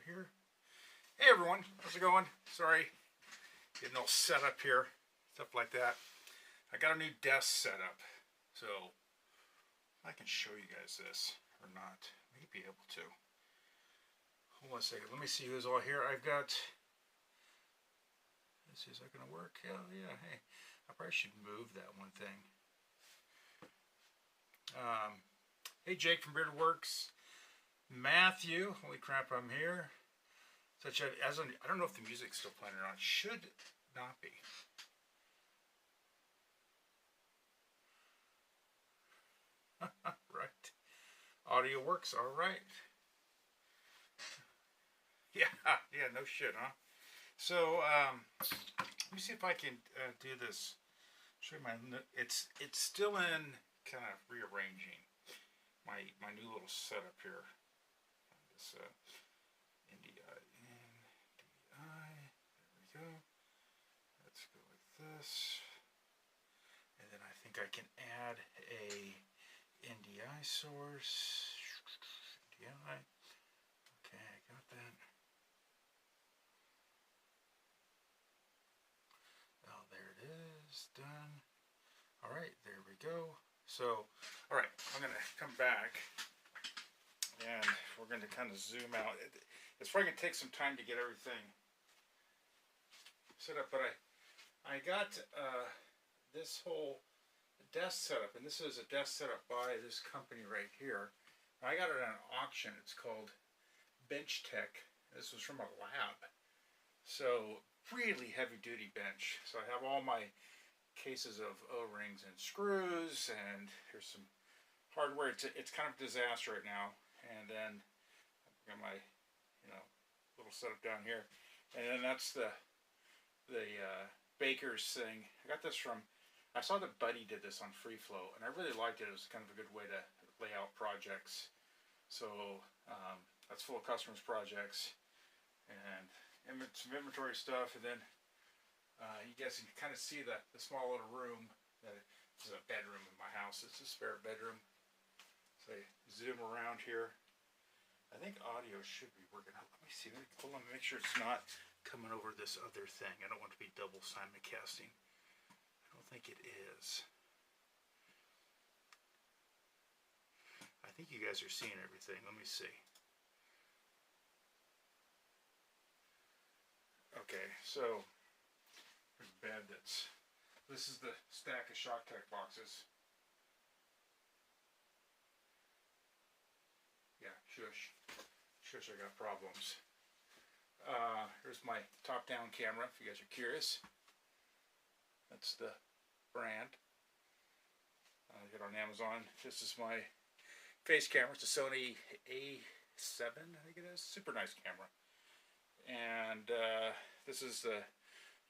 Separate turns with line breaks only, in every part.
here. Hey everyone, how's it going? Sorry, getting all set up here, stuff like that. I got a new desk set up, so I can show you guys this or not. May be able to. Hold on a second. Let me see who's all here. I've got. Let's see, is that gonna work? Hell yeah. Hey, I probably should move that one thing. Hey Jake from Bearded Works. Matthew, holy crap, I'm here. I don't know if the music's still playing or not. Should not be. Right. Audio works, all right. Yeah, no shit, huh? So, let me see if I can do this. Show you my. It's still in kind of rearranging my new little setup here. This NDI. There we go. Let's go like this. And then I think I can add a NDI source. NDI. Okay, I got that. Oh, there it is. Done. Alright, there we go. So, alright, I'm going to come back and we're going to kind of zoom out. It's probably going to take some time to get everything set up, but I got this whole desk set up, and this is a desk set up by this company right here. I got it at an auction. It's called Bench Tech. This was from a lab. So, really heavy duty bench. So I have all my cases of O-rings and screws, and here's some hardware. It's kind of a disaster right now. And then I've got my little setup down here, and then that's the Baker's thing. I got this from, I saw that Buddy did this on Free Flow, and I really liked it. It was kind of a good way to lay out projects. So that's full of customers' projects and some inventory stuff, and then you guys can kind of see the small little room. This is a bedroom in my house. It's a spare bedroom. So I zoom around here. I think audio should be working out. Let me see. Hold on, make sure it's not coming over this other thing. I don't want to be double simulcasting. I don't think it is. I think you guys are seeing everything. Let me see. Okay, so there's a bed this is the stack of Shock Tech boxes. Yeah, shush, I got problems. Here's my top-down camera, if you guys are curious. That's the brand. I got it on Amazon. This is my face camera. It's a Sony A7, I think it is. Super nice camera. And this is the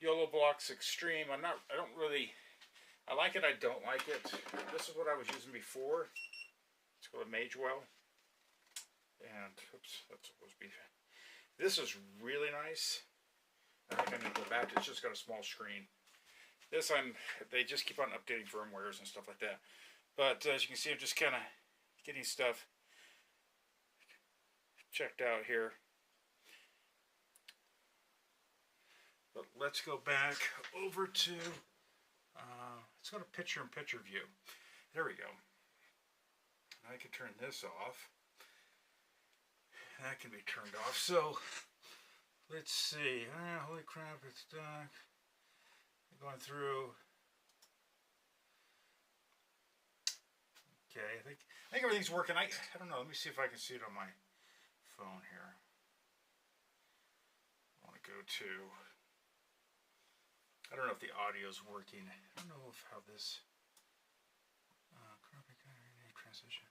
YOLO Blocks Extreme. I like it, I don't like it. This is what I was using before. It's called a Magewell. And, oops, that's supposed to be. This is really nice. I think I need to go back. It's just got a small screen. This, they just keep on updating firmwares and stuff like that. But as you can see, I'm just kind of getting stuff checked out here. But let's go back over to, let's go to picture-in-picture view. There we go. I can turn this off. That can be turned off. So, let's see. Holy crap, it's done. Going through. Okay, I think everything's working. I don't know. Let me see if I can see it on my phone here. I want to go to. I don't know if the audio's working. I don't know how this. Transition.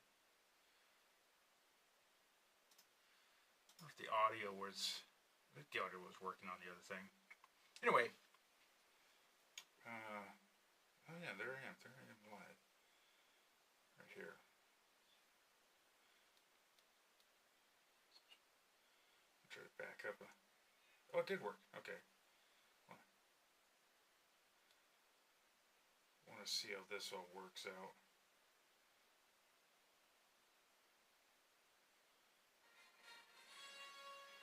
I don't know if the audio was. I think the audio was working on the other thing. Anyway. Oh yeah, there I am. There I am live. Right here. I'll try to back up. Oh, it did work. Okay. I want to see how this all works out.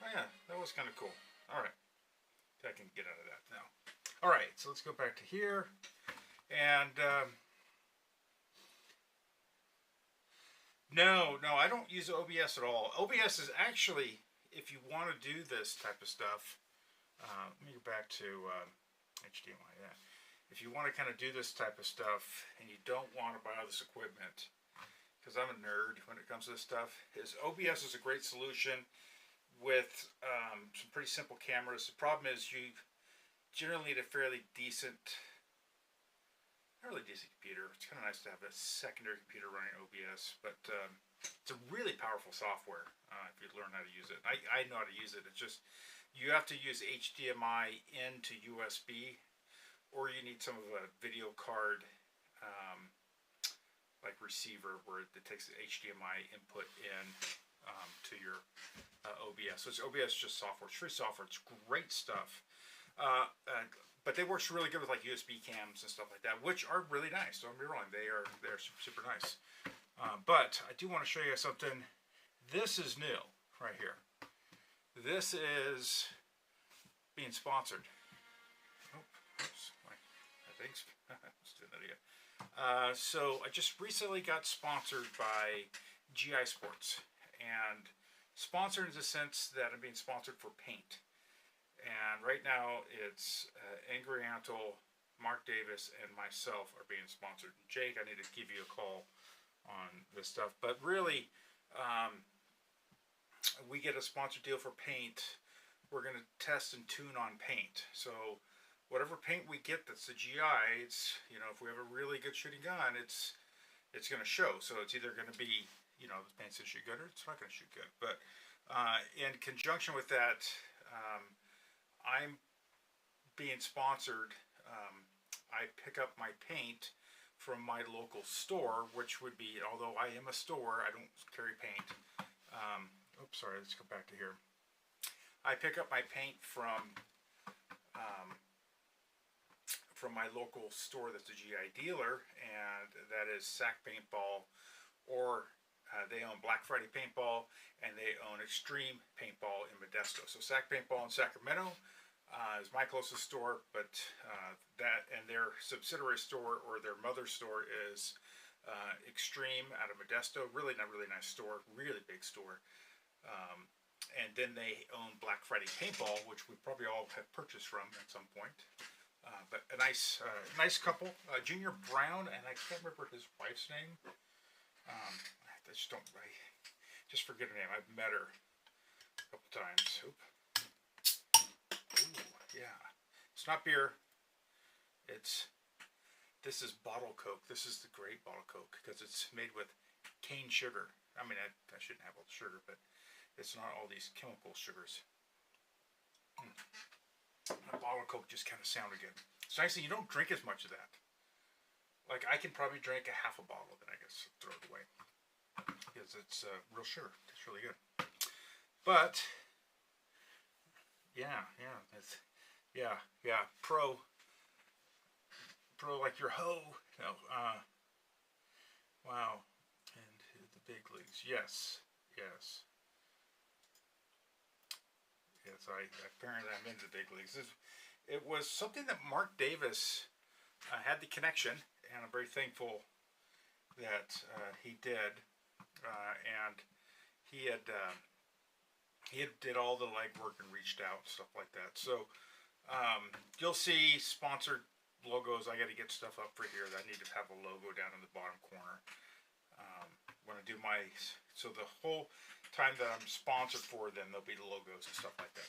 Oh yeah, that was kind of cool. All right, I can get out of that now. All right, so let's go back to here, and no, I don't use OBS at all. OBS is actually, if you want to do this type of stuff, let me go back to HDMI. Yeah, if you want to kind of do this type of stuff, and you don't want to buy all this equipment, because I'm a nerd when it comes to this stuff, OBS is a great solution with some pretty simple cameras. The problem is you generally need a fairly decent, not really decent computer. It's kind of nice to have a secondary computer running OBS, but it's a really powerful software if you learn how to use it. I know how to use it. It's just you have to use HDMI into USB, or you need some of a video card like receiver where it takes the HDMI input in to your OBS. So it's OBS just software. It's free software. It's great stuff. But they work really good with like USB cams and stuff like that, which are really nice. Don't get me wrong, they're super nice. But I do want to show you something. This is new right here. This is being sponsored. Oh, oops, thanks. Let's do that again. So I just recently got sponsored by GI Sports, and sponsored in the sense that I'm being sponsored for paint. And right now it's Angrianto, Mark Davis, and myself are being sponsored. Jake, I need to give you a call on this stuff. But really, we get a sponsored deal for paint. We're going to test and tune on paint. So whatever paint we get that's the GI, it's, you know, if we have a really good shooting gun, it's going to show. So it's either going to be, you know, the paint's going to shoot good or it's not going to shoot good. But in conjunction with that, I'm being sponsored. I pick up my paint from my local store, which would be, although I am a store, I don't carry paint. Oops, sorry, let's go back to here. I pick up my paint from my local store that's a GI dealer, and that is Sac Paintball, or they own Black Friday Paintball, and they own Extreme Paintball in Modesto. So Sac Paintball in Sacramento is my closest store, but that and their subsidiary store or their mother store is Extreme out of Modesto. Really nice store, really big store. And then they own Black Friday Paintball, which we probably all have purchased from at some point. But a nice couple, Junior Brown, and I can't remember his wife's name. I just forget her name. I've met her a couple times. Oop. Ooh, yeah. It's not beer. This is bottle Coke. This is the great bottle Coke because it's made with cane sugar. I mean, I shouldn't have all the sugar, but it's not all these chemical sugars. A bottle of Coke just kind of sounded good. It's nice that you don't drink as much of that. Like, I can probably drink a half a bottle, then I guess throw it away. Because it's real sugar. It's really good. But, yeah. Pro like your hoe. No, wow. And the big leagues. Yes. Apparently I'm into the big leagues. It was something that Mark Davis had the connection, and I'm very thankful that he did. And he did all the legwork and reached out, stuff like that. So you'll see sponsored logos. I got to get stuff up for here. I need to have a logo down in the bottom corner. When I do so the whole time that I'm sponsored for them, there'll be the logos and stuff like that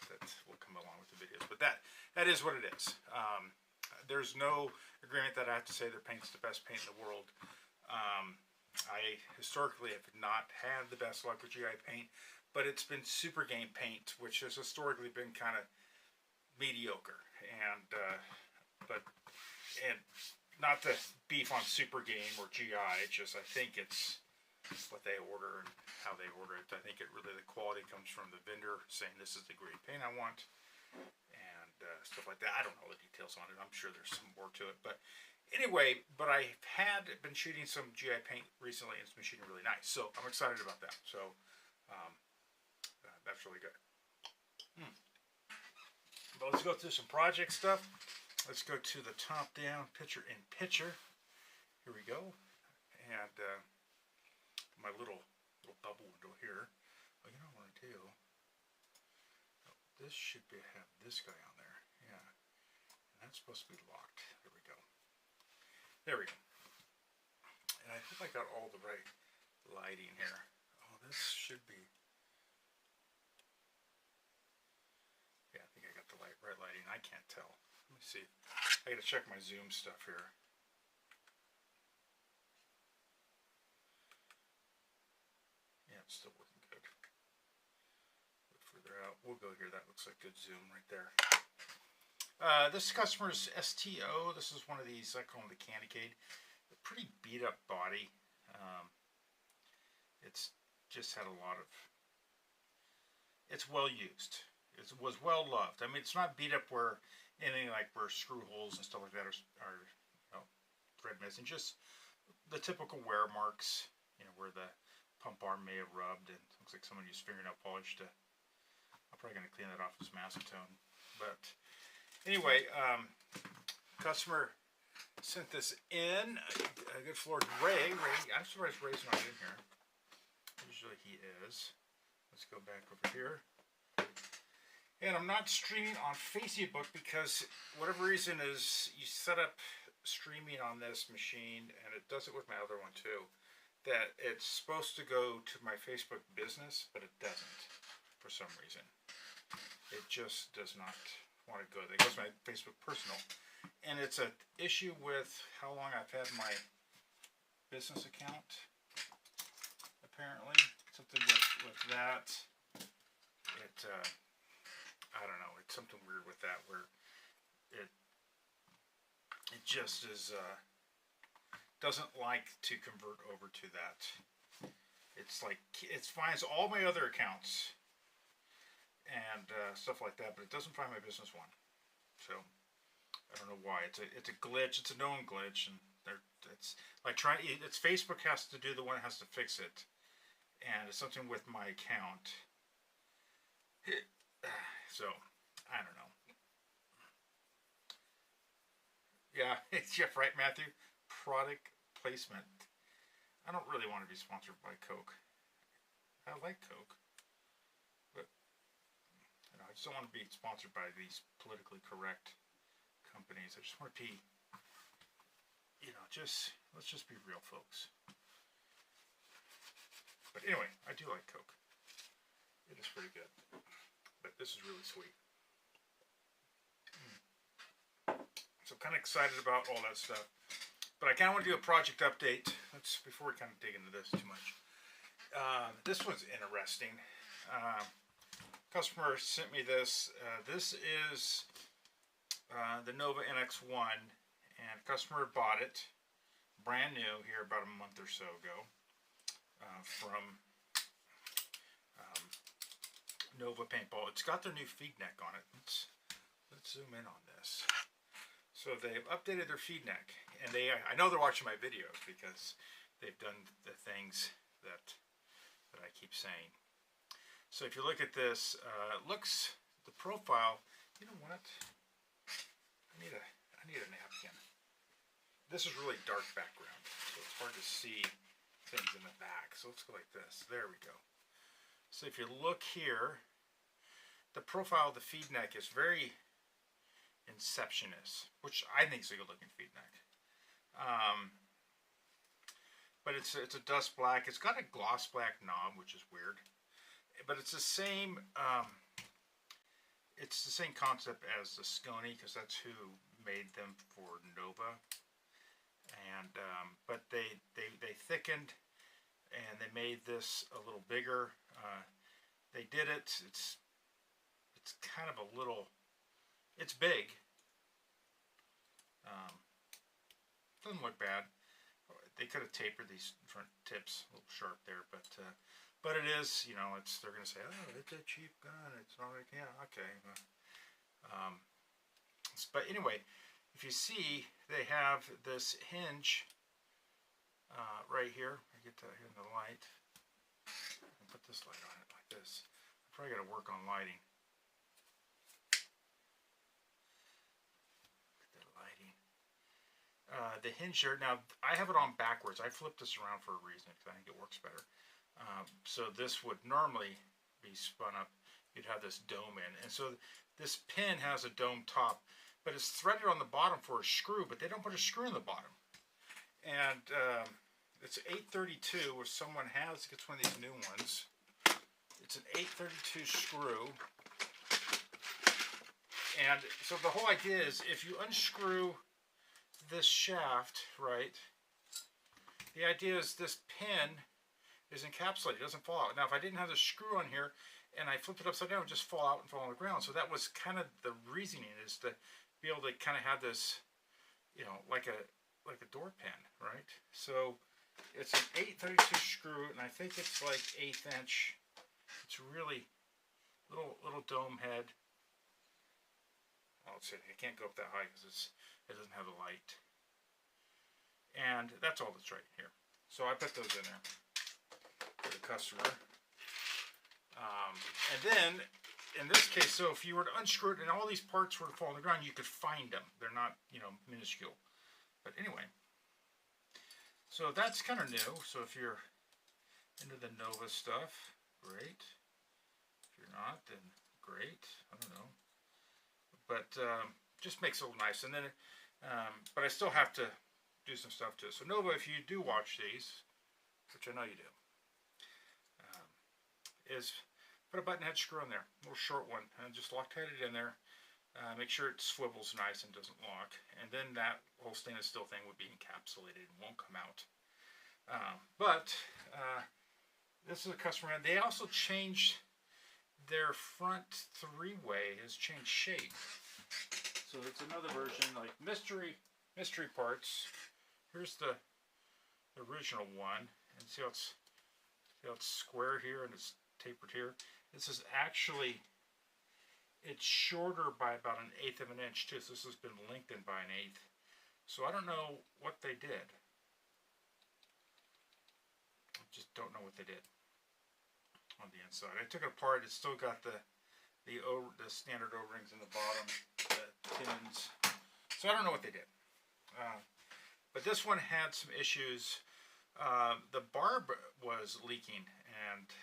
will come along with the videos. But that is what it is. There's no agreement that I have to say their paint's the best paint in the world. I historically have not had the best luck with GI paint, but it's been Super Game paint, which has historically been kind of mediocre. And not to beef on Super Game or GI, it's just I think it's what they order and how they order it. I think the quality comes from the vendor saying this is the great paint I want, and stuff like that. I don't know the details on it. I'm sure there's some more to it, but anyway. But I had been shooting some GI paint recently, and it's been shooting really nice. So I'm excited about that. So that's really good. But let's go through some project stuff. Let's go to the top down picture in picture. Here we go. And my little bubble window here. Oh, you know what I want to do? Oh, this should have this guy on there. Yeah. And that's supposed to be locked. There we go. There we go. And I hope I got all the right lighting here. Oh, this should be. Yeah, I think I got the right lighting. I can't tell. Let me see. I gotta check my zoom stuff here. Yeah, it's still working good. A bit further out. We'll go here. That looks like good zoom right there. This customer's STO. This is one of these, I call them the Candy Cane. A pretty beat up body. It's just had a lot of. It's well used. It was well loved. I mean, it's not beat up where anything like where screw holes and stuff like that are you know, thread missing. Just the typical wear marks, you know, where the pump arm may have rubbed, and it looks like someone used fingernail polish to. I'm probably going to clean that off with some acetone. But anyway, customer sent this in. A good floor. Ray, I'm surprised Ray's not in here. Usually he is. Let's go back over here. And I'm not streaming on Facebook because whatever reason is you set up streaming on this machine, and it does it with my other one too, that it's supposed to go to my Facebook business, but it doesn't for some reason. It just does not want to go there. It goes to my Facebook personal. And it's an issue with how long I've had my business account, apparently. Something with that. I don't know, it's something weird with that where it just is doesn't like to convert over to that. It's like it finds all my other accounts and stuff like that, but it doesn't find my business one. So I don't know why. It's a glitch. It's a known glitch, and it's like it's Facebook has to do the one that has to fix it, and it's something with my account. So, I don't know. Yeah, it's Jeff, right, Matthew? Product placement. I don't really want to be sponsored by Coke. I like Coke. But, you know, I just don't want to be sponsored by these politically correct companies. I just want to be, you know, let's just be real, folks. But anyway, I do like Coke. It is pretty good. But this is really sweet. So I'm kind of excited about all that stuff. But I kind of want to do a project update. Before we kind of dig into this too much. This one's interesting. Customer sent me this. This is the Nova NX1, and customer bought it brand new here about a month or so ago from Nova Paintball. It's got their new feed neck on it. Let's zoom in on this. So they've updated their feed neck, and I know they're watching my videos because they've done the things that I keep saying. So if you look at this, it looks the profile. You know what? I need a napkin. This is really dark background, so it's hard to see things in the back. So let's go like this. There we go. So if you look here, the profile of the feed neck is very Inceptionist, which I think is a good looking feed neck. But it's a dust black. It's got a gloss black knob, which is weird. But it's the same concept as the Scony, because that's who made them for Nova. And but they thickened and they made this a little bigger. They did it. It's kind of a little. It's big. Doesn't look bad. They could have tapered these front tips a little sharp there, but it is. You know, they're going to say, oh, it's a cheap gun. It's not like, yeah, okay. But anyway, if you see, they have this hinge right here. I get that here in the light. I'll put this light on it like this. I probably got to work on lighting. the hinge there, now I have it on backwards. I flipped this around for a reason because I think it works better. So this would normally be spun up. You'd have this dome in, and so this pin has a dome top, but it's threaded on the bottom for a screw, but they don't put a screw in the bottom. And it's 832, which someone has, gets one of these new ones. It's an 832 screw. And so the whole idea is if you unscrew this shaft, right, the idea is this pin is encapsulated, it doesn't fall out. Now if I didn't have the screw on here and I flipped it upside down, it would just fall out and fall on the ground. So that was kind of the reasoning, is to be able to kind of have this, you know, like a door pin, right? So it's an 832 screw, and I think it's like 1/8 inch. It's really little dome head. Oh, let's see, I can't go up that high because it doesn't have the light. And that's all that's right here. So I put those in there for the customer. And then in this case, so if you were to unscrew it and all these parts were to fall on the ground, you could find them. They're not, you know, minuscule. But anyway, so that's kind of new. So if you're into the Nova stuff, great. If you're not, then great. I don't know. But just makes it a little nice. And then, but I still have to do some stuff to it. So Nova, if you do watch these, which I know you do, is put a button head screw in there, a little short one, and just Loctite it in there. Make sure it swivels nice and doesn't lock, and then that whole stainless steel thing would be encapsulated and won't come out. But this is a customer, and they also changed their front three-way, has changed shape. So it's another version, like mystery parts. Here's the original one, and see how it's square here and it's tapered here. This is actually, it's shorter by about 1/8 of an inch too, so this has been lengthened by 1/8. So I don't know what they did. I just don't know what they did on the inside. I took it apart. It's still got the standard O-rings in the bottom, the pins. So I don't know what they did. But this one had some issues. The barb was leaking, and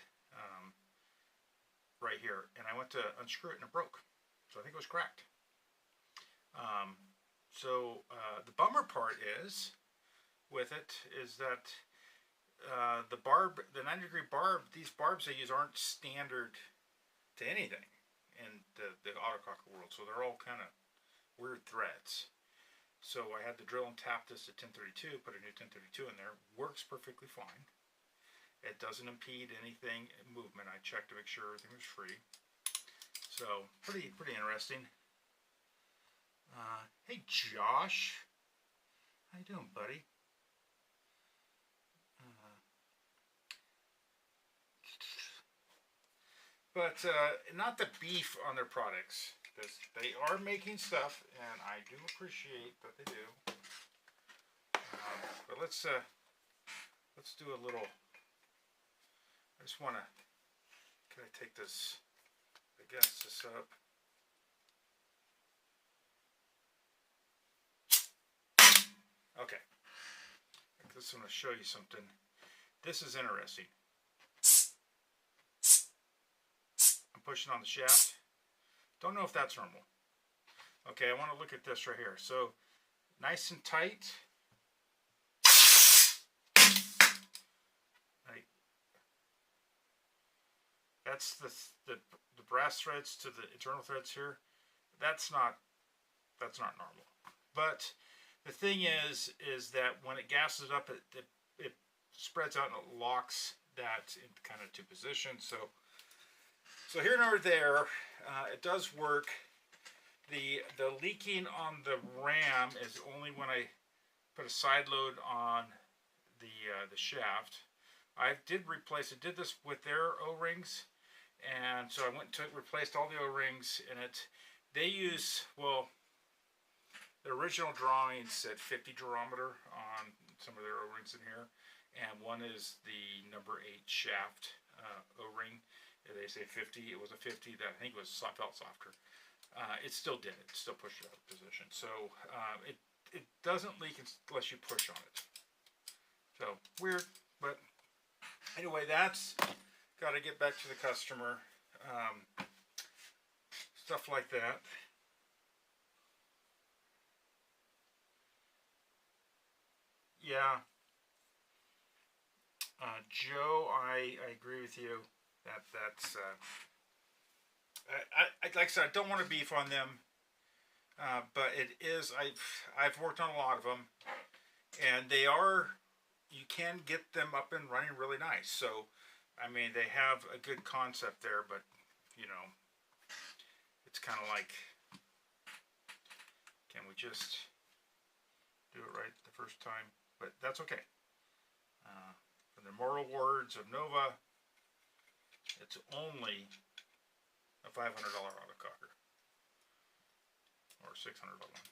right here, and I went to unscrew it and it broke. So I think it was cracked. The bummer part is, with it, is that the barb, the 90-degree barb, these barbs they use aren't standard to anything in the Autococker world. So they're all kind of weird threads. So I had to drill and tap this at 1032, put a new 1032 in there. Works perfectly fine. It doesn't impede anything in movement. I checked to make sure everything was free. So pretty interesting. Hey Josh, how you doing, buddy? But not the beef on their products. They are making stuff, and I do appreciate that they do. But let's do a little. I just want to. Can I take this? I guess this up. Okay. I just want to show you something. This is interesting. I'm pushing on the shaft. Don't know if that's normal. Okay, I want to look at this right here. So, nice and tight. That's the brass threads to the internal threads here. That's not normal. But the thing is that when it gasses up, it spreads out and it locks that in kind of two positions. So here and over there, it does work. The leaking on the ram is only when I put a side load on the shaft. I did this with their O-rings, and so I went to replaced all the O-rings in it. They use, well, the original drawing said 50 durometer on some of their O-rings in here, and one is the number 8 shaft O-ring. They say 50. It was a 50 that I think felt softer. It still did. It still pushed it out of position. So it doesn't leak unless you push on it. So weird, but anyway, that's got to get back to the customer. Stuff like that. Yeah. Joe, I agree with you. That's like I said, I don't want to beef on them, but it is. I've worked on a lot of them, and they are. You can get them up and running really nice. So, I mean, they have a good concept there, but you know, it's kind of like, can we just do it right the first time? But that's okay. From the immortal words of Nova, it's only a $500 Autococker, or $600 one.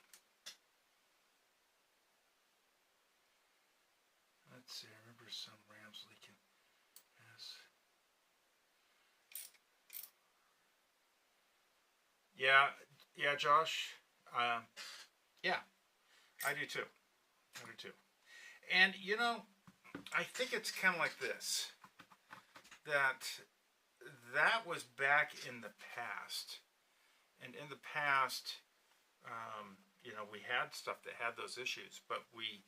Let's see, I remember some rams leaking. Yes. Yeah, Josh. Yeah, I do too. And you know, I think it's kind of like this. That was back in the past, and in the past, you know, we had stuff that had those issues, but we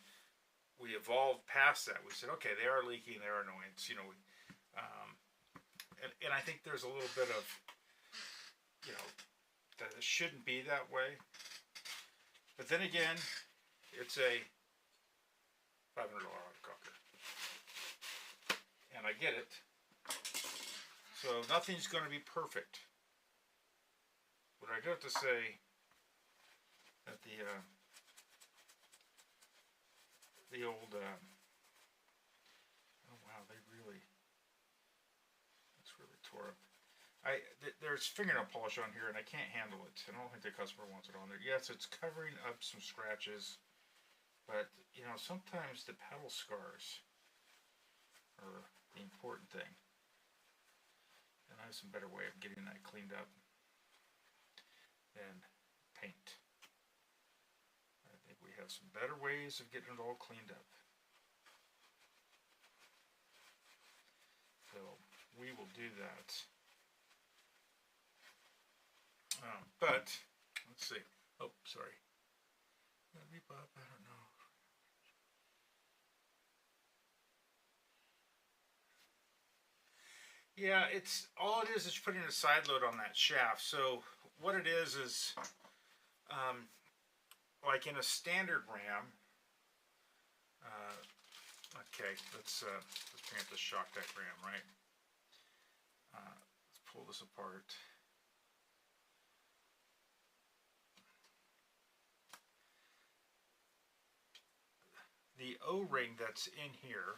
evolved past that. We said, okay, they are leaking, they are annoyance, you know. And I think there's a little bit of, you know, that it shouldn't be that way. But then again, it's a $500 Autococker, and I get it. So nothing's going to be perfect. But I do have to say that the old oh wow, that's really tore up. There's fingernail polish on here, and I can't handle it. I don't think the customer wants it on there. Yes, it's covering up some scratches, but you know, sometimes the pedal scars are the important thing. And I have some better way of getting that cleaned up than paint. I think we have some better ways of getting it all cleaned up. So we will do that. But let's see. Oh, sorry. I don't know. Yeah, it's all it is putting a side load on that shaft. So what it is like in a standard ram. Okay, let's bring up the shock deck ram, right? Let's pull this apart. The O-ring that's in here,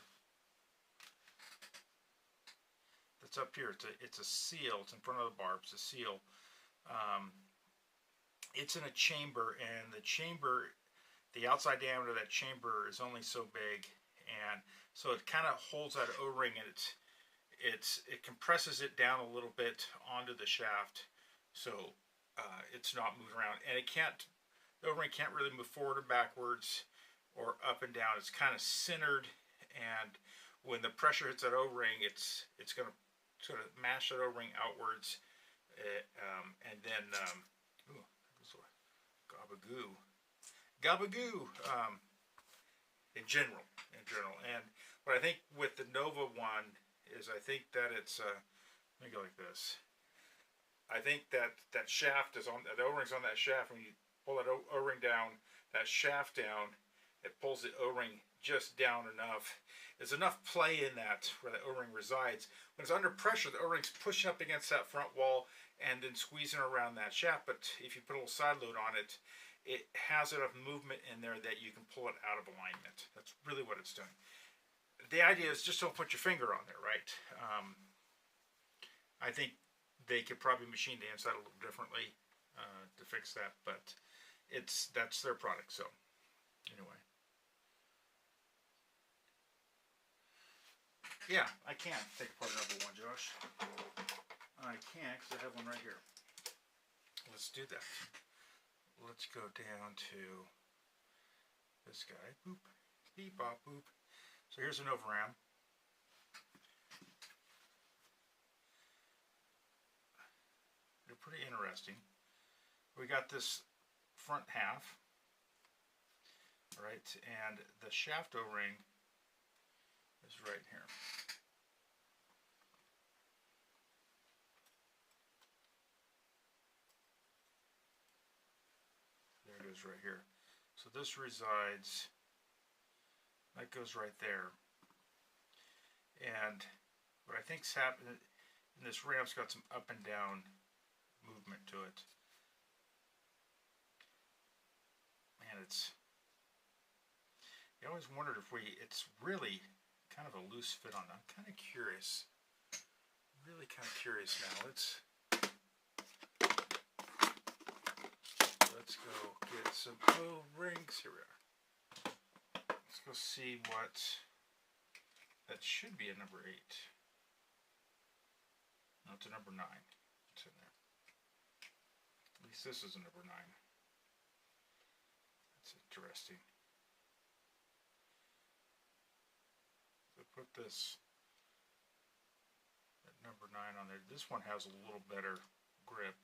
that's up here, it's a seal. It's in front of the barb. It's a seal. It's in a chamber, and the outside diameter of that chamber is only so big, and so it kind of holds that O-ring, and it compresses it down a little bit onto the shaft, so it's not moving around, and the O-ring can't really move forward or backwards or up and down. It's kind of centered, and when the pressure hits that O-ring, it's going to sort of mash that O-ring outwards, and then ooh, that was gabagoo in general. And what I think with the Nova one is, I think that it's let me go like this. I think that shaft is on, the O-ring's on that shaft. When you pull that O-ring down, that shaft down, it pulls the O-ring just down enough. There's enough play in that where the O-ring resides. When it's under pressure, the O-ring's pushing up against that front wall and then squeezing around that shaft. But if you put a little side load on it, it has enough movement in there that you can pull it out of alignment. That's really what it's doing. The idea is just don't put your finger on there, right? I think they could probably machine the inside a little differently to fix that, but that's their product. So anyway. Yeah, I can take apart another one, Josh. I can, because I have one right here. Let's do that. Let's go down to This guy, boop, beep, bop, boop. So here's an overram. They're pretty interesting. We got this front half, right, and the shaft O-ring is right here. There it is right here. So this resides, that goes right there. And what I think's happening, and this ramp's got some up and down movement to it. Man, I always wondered if it's really kind of a loose fit on that. I'm kind of curious. Really kind of curious now. Let's go get some O-rings. Here we are. Let's go see what, that should be a number 8. No, it's a number 9. It's in there. At least this is a number 9. That's interesting. So put this at number 9 on there. This one has a little better grip.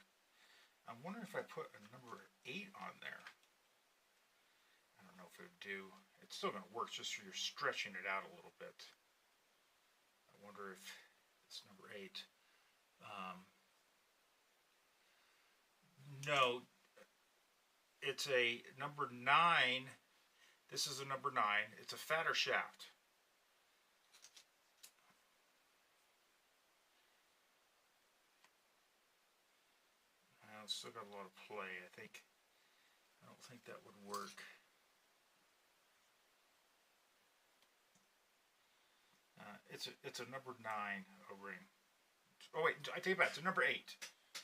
I'm wondering if I put a number 8 on there. I don't know if it would do. It's still going to work, just so you're stretching it out a little bit. I wonder if it's number 8. No, it's a number 9. This is a number 9. It's a fatter shaft. It's still got a lot of play. I don't think that would work. It's a number 9 O-ring. Oh wait, I take it back. It's a number 8.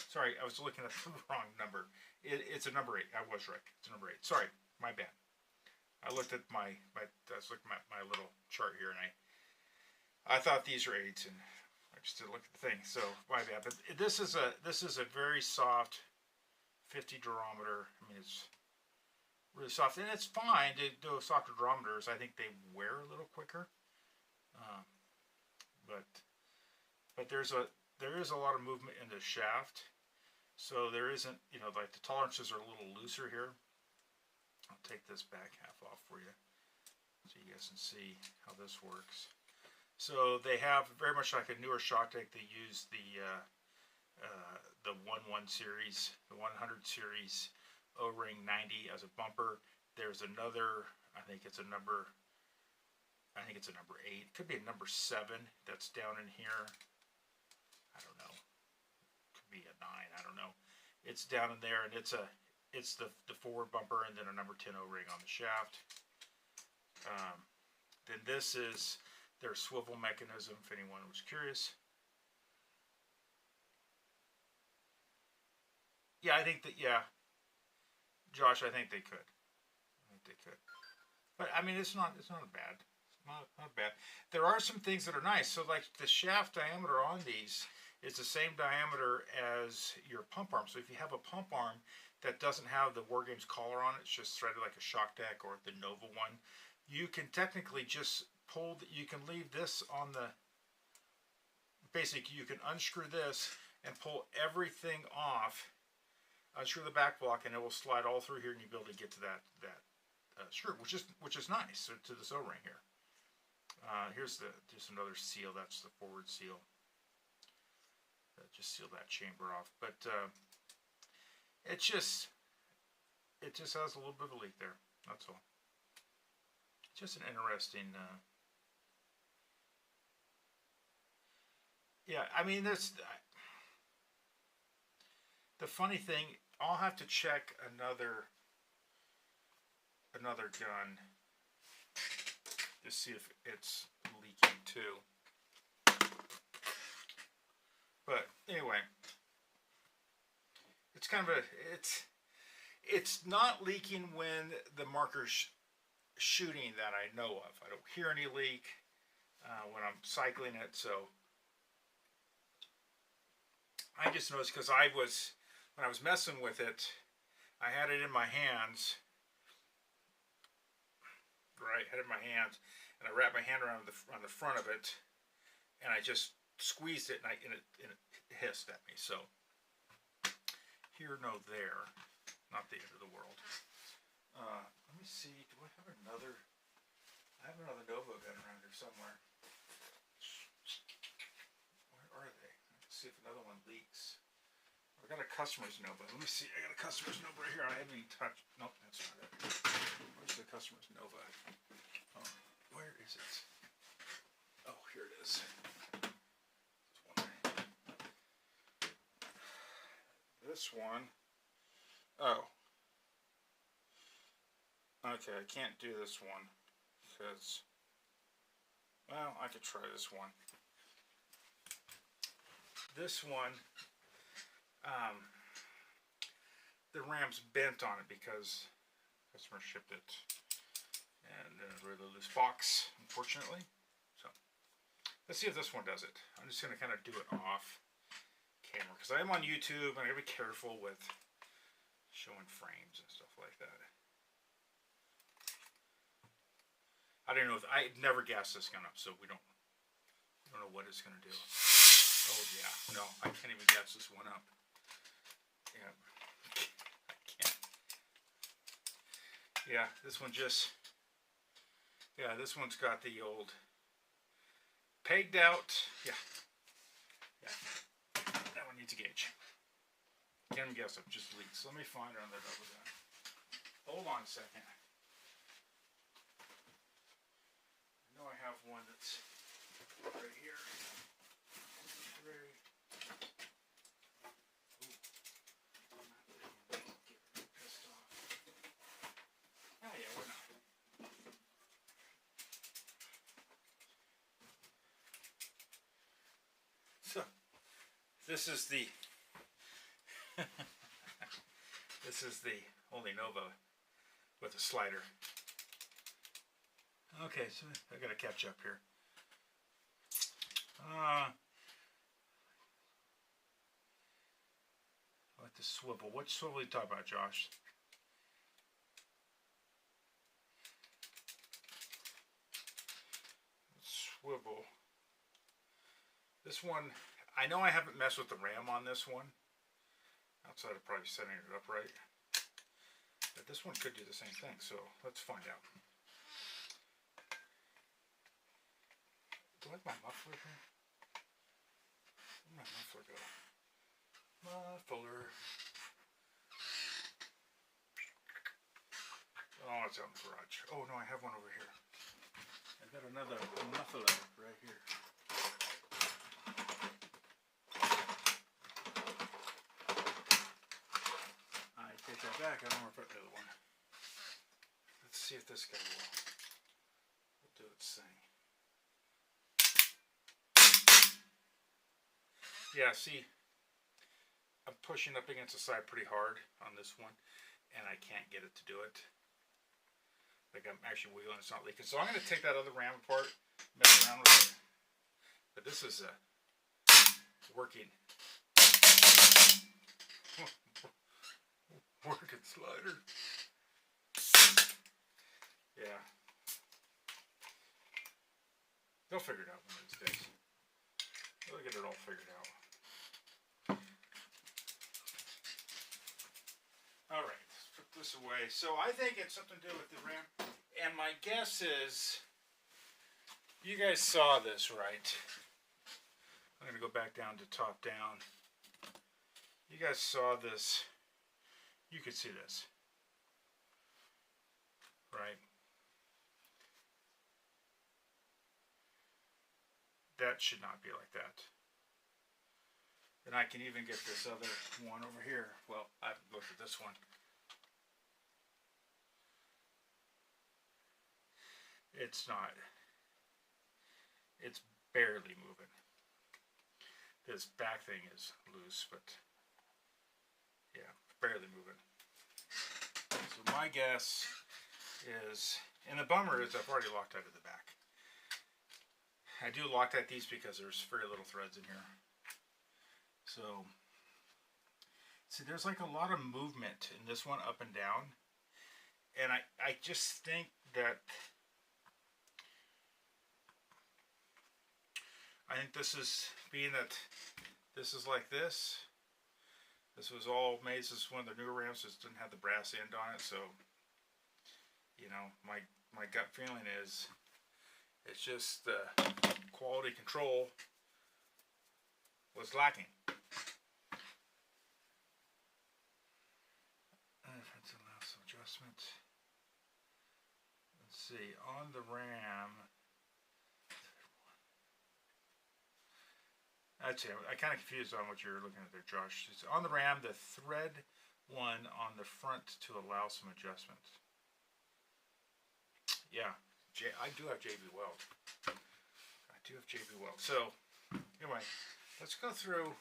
Sorry, I was looking at the wrong number. It's a number 8. I was right. It's a number 8. Sorry, my bad. I looked at my little chart here, and I thought these were 8s, and I just didn't look at the thing. So my bad. But this is a very soft 50 durometer. I mean, it's really soft, and it's fine to do softer durometers. I think they wear a little quicker, but there is a lot of movement in the shaft, so there isn't, like the tolerances are a little looser here. I'll take this back half off for you so you guys can see how this works. So they have, very much like a newer shock deck, they use the 1 series, the 100 series O-ring 90 as a bumper. There's another, I think it's a number 8. It could be a number 7 that's down in here. I don't know. Could be a 9. I don't know. It's down in there, and it's the forward bumper, and then a number 10 O-ring on the shaft. Then this is their swivel mechanism, if anyone was curious. Yeah, I think that, yeah. Josh, I think they could. But I mean, it's not bad. It's not bad. There are some things that are nice. So like the shaft diameter on these is the same diameter as your pump arm. So if you have a pump arm that doesn't have the War Games collar on it, it's just threaded like a shock deck or the Nova one, you can technically just pull, you can leave this on the, basically you can unscrew this and pull everything off, unscrew the back block, and it will slide all through here, and you'll be able to get to that shirt, which is nice, to this O-ring here. Here's just another seal. That's the forward seal. Just seal that chamber off, but it just has a little bit of a leak there. That's all. It's just an interesting. Yeah, I mean, the funny thing, I'll have to check another gun to see if it's leaking too. But anyway, it's kind of it's not leaking when the marker's shooting that I know of. I don't hear any leak when I'm cycling it, so I just noticed, because when I was messing with it, I had it in my hands. right? Had it in my hands, and I wrapped my hand around on the front of it, and I just squeezed it, and it hissed at me. So here, no, there, not the end of the world. Let me see. Do I have another? I have another Nova gun around here somewhere. Where are they? Let's see if another one leaks. I got a customer's Nova. Let me see. I got a customer's Nova right here. I haven't even touched. Nope, that's not it. Where's the customer's Nova? Oh, where is it? Oh, here it is. This one. Oh. Okay, I can't do this one because, well, I could try this one. This one, the ram's bent on it because customer shipped it and in a really loose box, unfortunately. So let's see if this one does it. I'm just going to kind of do it off camera because I am on YouTube and I gotta be careful with showing frames and stuff like that. I don't know. I never gassed this gun up, so we don't know what it's gonna do. Oh yeah, no, I can't even gas this one up. Yeah, I can't. Yeah, this one just. Yeah, this one's got the old pegged out. Yeah, yeah. That one needs a gauge. Can't even gas up, just leaks. Let me find her on the double gun. Hold on a second. I have one that's right here. Right. Ooh. I'm not getting pissed off. Oh yeah, we're not. So this is the this is the only Nova with a slider. Okay, so I gotta catch up here. I like the swivel. What swivel are you talking about, Josh? Swivel. This one, I know I haven't messed with the RAM on this one. Outside of probably setting it up right. But this one could do the same thing, so let's find out. Do I have my muffler here? Where'd my muffler go? Muffler. Oh, it's out in the garage. Oh no, I have one over here. I got another muffler right here. I take that back. I don't want to put the other one. Let's see if this guy will do its thing. Yeah, see, I'm pushing up against the side pretty hard on this one, and I can't get it to do it. Like I'm actually wiggling, it's not leaking. So I'm going to take that other RAM apart, mess around with it. But this is working. Working slider. Yeah. They'll figure it out one of these days. They'll get it all figured out. Alright, let's put this away. So I think it's something to do with the RAM. And my guess is, you guys saw this, right? I'm going to go back down to top down. You guys saw this. You could see this. Right? That should not be like that. And I can even get this other one over here. Well, I haven't looked at this one. It's not. It's barely moving. This back thing is loose, but yeah, barely moving. So my guess is, and the bummer is I've already locked out of the back. I do Loctite these because there's very little threads in here. So, see, there's like a lot of movement in this one up and down. And I just think that I think this is, being that this is like this. This was all made, this is one of the newer ramps, just didn't have the brass end on it, so, you know, my gut feeling is, it's just the quality control was lacking. Let's allow some adjustment. Let's see, on the RAM, actually, I kind of confused on what you're looking at there, Josh. It's on the RAM, the thread one on the front to allow some adjustments. Yeah, I do have JB Weld. I do have JB Weld. So, anyway, let's go through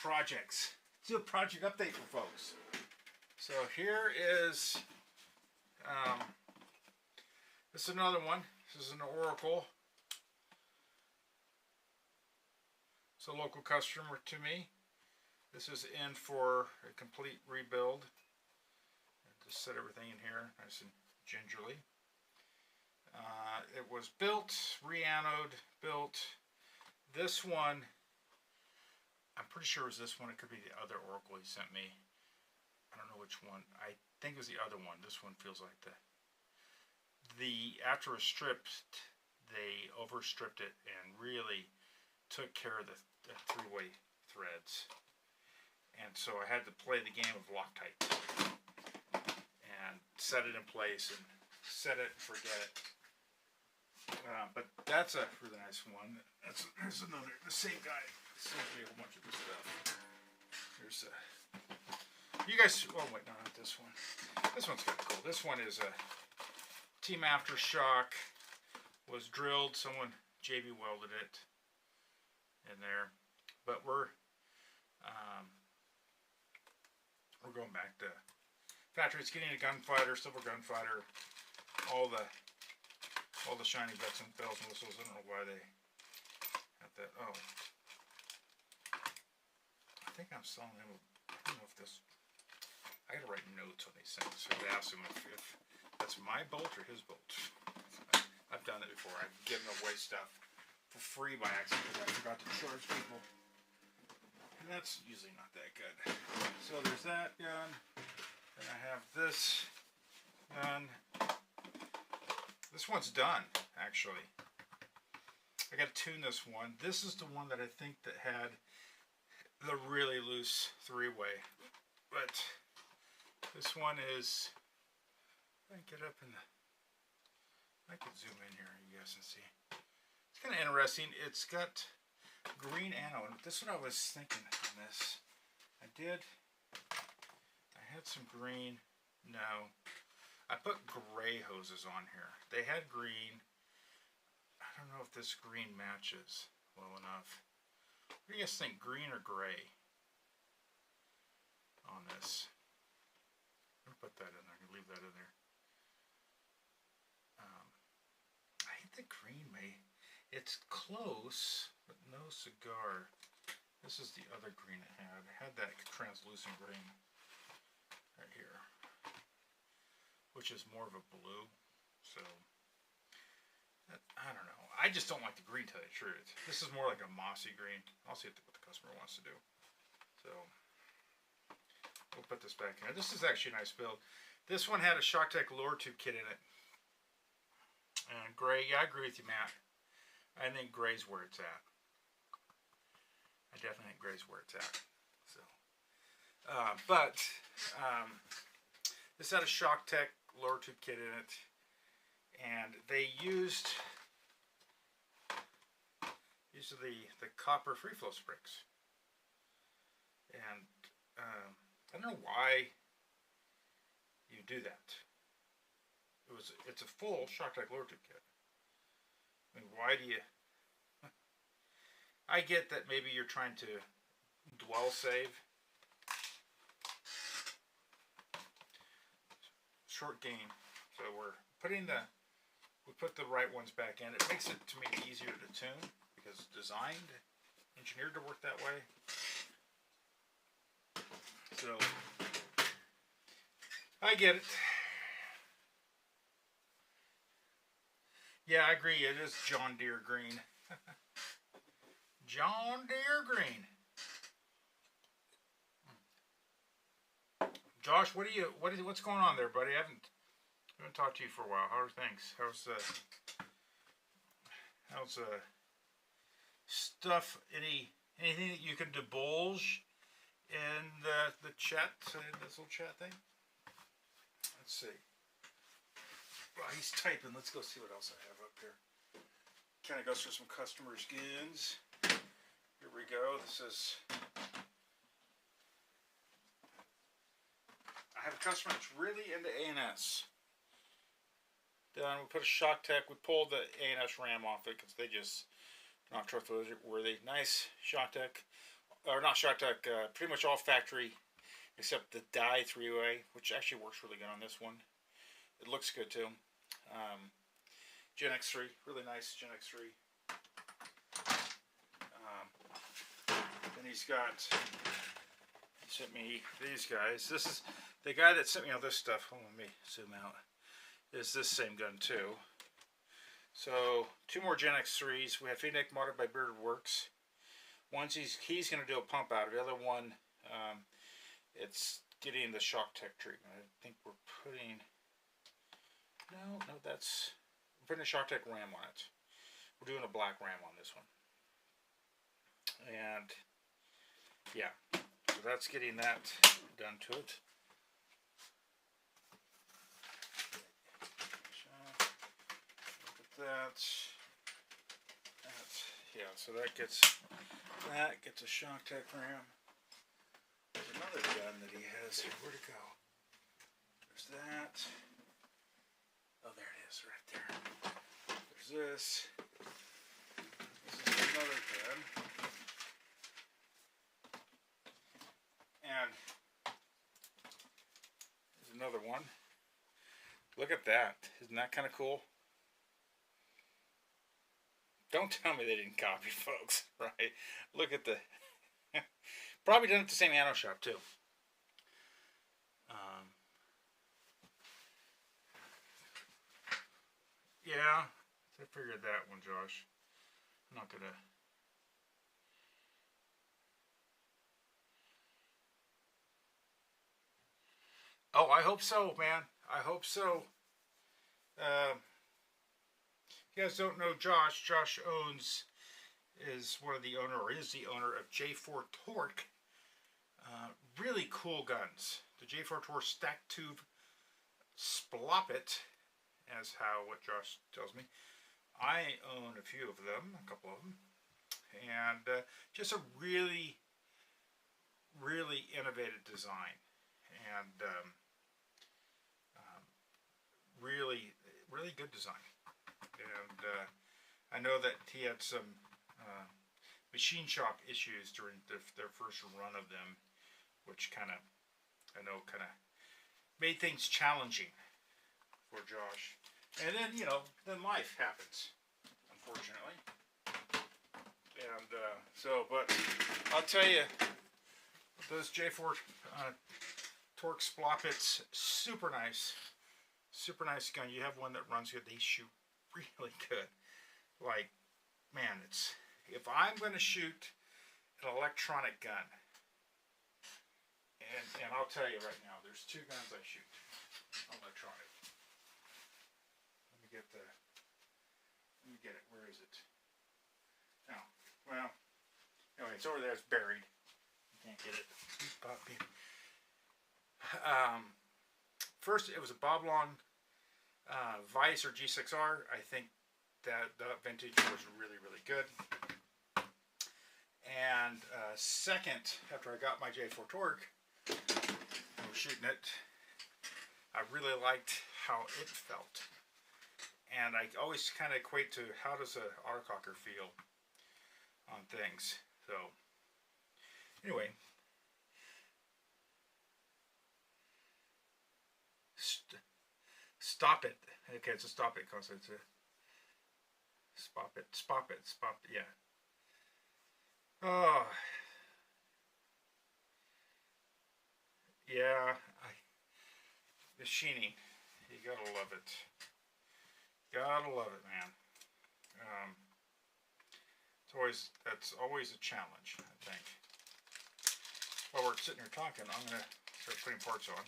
projects. Let's do a project update for folks. So here is, this is another one. This is an Oracle. It's a local customer to me. This is in for a complete rebuild. Just set everything in here nice and gingerly. It was built, re-anode, built. This one, I'm pretty sure it was this one. It could be the other Oracle he sent me. I don't know which one. I think it was the other one. This one feels like after it was stripped, they overstripped it and really took care of the three-way threads. And so I had to play the game of Loctite and set it in place and set it and forget it. But that's a really nice one. There's another, the same guy sends me a whole bunch of this stuff. Here's you guys, oh wait, no, not this one. This one's kind of cool. This one is a Team Aftershock, was drilled, someone JB welded it in there. But we're going back to factory. It's getting a gunfighter, silver gunfighter, all the shiny bells and whistles. I don't know why they have that. Oh, I think I'm selling him. I don't know if this. I gotta write notes on these things. So I asked him if that's my bolt or his bolt. I've done it before. I've given away stuff for free by accident because I forgot to charge people. And that's usually not that good. So there's that gun. Then I have this gun. This one's done, actually. I gotta tune this one. This is the one that I think that had the really loose three-way. But this one is, I get up in the, I can zoom in here, you guys can see. It's kind of interesting. It's got green anode. This is what I was thinking on this. I had some green. No. I put gray hoses on here. They had green. I don't know if this green matches well enough. What do you guys think, green or gray on this? I'm gonna put that in there. I'm gonna leave that in there. I think the green it's close, but no cigar. This is the other green it had. It had that translucent green right here, which is more of a blue. So, I don't know. I just don't like the green, to tell you the truth. This is more like a mossy green. I'll see what the customer wants to do. So, we'll put this back in. This is actually a nice build. This one had a ShockTech lure tube kit in it. And gray, yeah, I agree with you, Matt. I think gray's where it's at. I definitely think gray's where it's at. So, this had a ShockTech lure tube kit in it, and they used the copper free flow springs. And I don't know why you do that. It's a full ShockTech lure tube kit. I mean, why do you? I get that maybe you're trying to dwell save. Short gain. So we put the right ones back in. It makes it, to me, easier to tune because it's designed, engineered to work that way. So, I get it. Yeah, I agree. It is John Deere green. John Deere green. Josh, what's going on there, buddy? I haven't talked to you for a while. How are things? How's stuff? Anything that you can divulge in the chat, in this little chat thing? Let's see. Well, he's typing. Let's go see what else I have up here. Kind of goes through some customer skins. Here we go. This is. I have a customer that's really into A&S. Then we put a shock tech. We pulled the A&S RAM off it because they just not trustworthy. Nice shock tech, or not shock tech. Pretty much all factory, except the die 3-way, which actually works really good on this one. It looks good too. Gen X3, really nice Gen X3. Then he sent me these guys. This is the guy that sent me all this stuff. Hold on, let me zoom out. Is this same gun too? So 2 more Gen X3s. We have Phoenix modded by Bearded Works. Once he's going to do a pump out. The other one, it's getting the shock tech treatment. I think we're putting. No, that's. We're putting a shock tech RAM on it. We're doing a black RAM on this one. And yeah, so that's getting that done to it. Look at that. Yeah, so that gets a shock tech RAM. There's another gun that he has here. Where'd it go? There's that. Oh, there it is, right there. There's this. This is another gun. And there's another one. Look at that. Isn't that kind of cool? Don't tell me they didn't copy, folks, right? Look at the... Probably done at the same ammo shop, too. Yeah, I figured that one, Josh. I'm not gonna... Oh, I hope so, man. I hope so. You guys don't know Josh. Josh is the owner of J4 Torque. Really cool guns. The J4 Torque stack tube Sploppet, as what Josh tells me. I own a few of them, a couple of them. And just a really, really innovative design. And really, really good design. And I know that he had some machine shop issues during their first run of them, which kind of made things challenging for Josh. And then, then life happens, unfortunately. And but I'll tell you, those J4 Torque Sploppets, super nice. Super nice gun. You have one that runs good. They shoot really good. Like, man, if I'm going to shoot an electronic gun, and I'll tell you right now, there's 2 guns I shoot electronic. Let me get it. Where is it? Oh, well, anyway, it's over there. It's buried. You can't get it. Puppy. First, it was a Bob Long Vice or G6R. I think that vintage was really, really good. And second, after I got my J4 Torque, I was shooting it, I really liked how it felt. And I always kind of equate to how does an Autococker feel on things. So, anyway. Stop it. Okay, it's a stop it because it's a spop it, yeah. Oh, yeah. Machining, you gotta love it. Gotta love it, man. That's always a challenge, I think. While we're sitting here talking, I'm gonna start putting parts on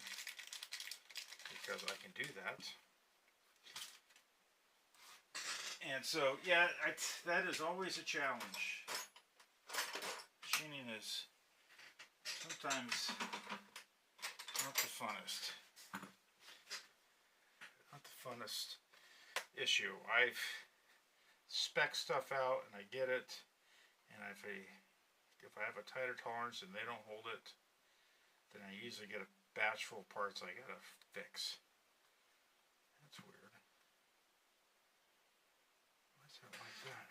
because I can do that. And so, yeah, that is always a challenge. Machining is sometimes not the funnest. Not the funnest issue. I've spec stuff out and I get it, and if I have a tighter tolerance and they don't hold it, then I usually get a batch full of parts I gotta fix. That's weird. Why's that like that?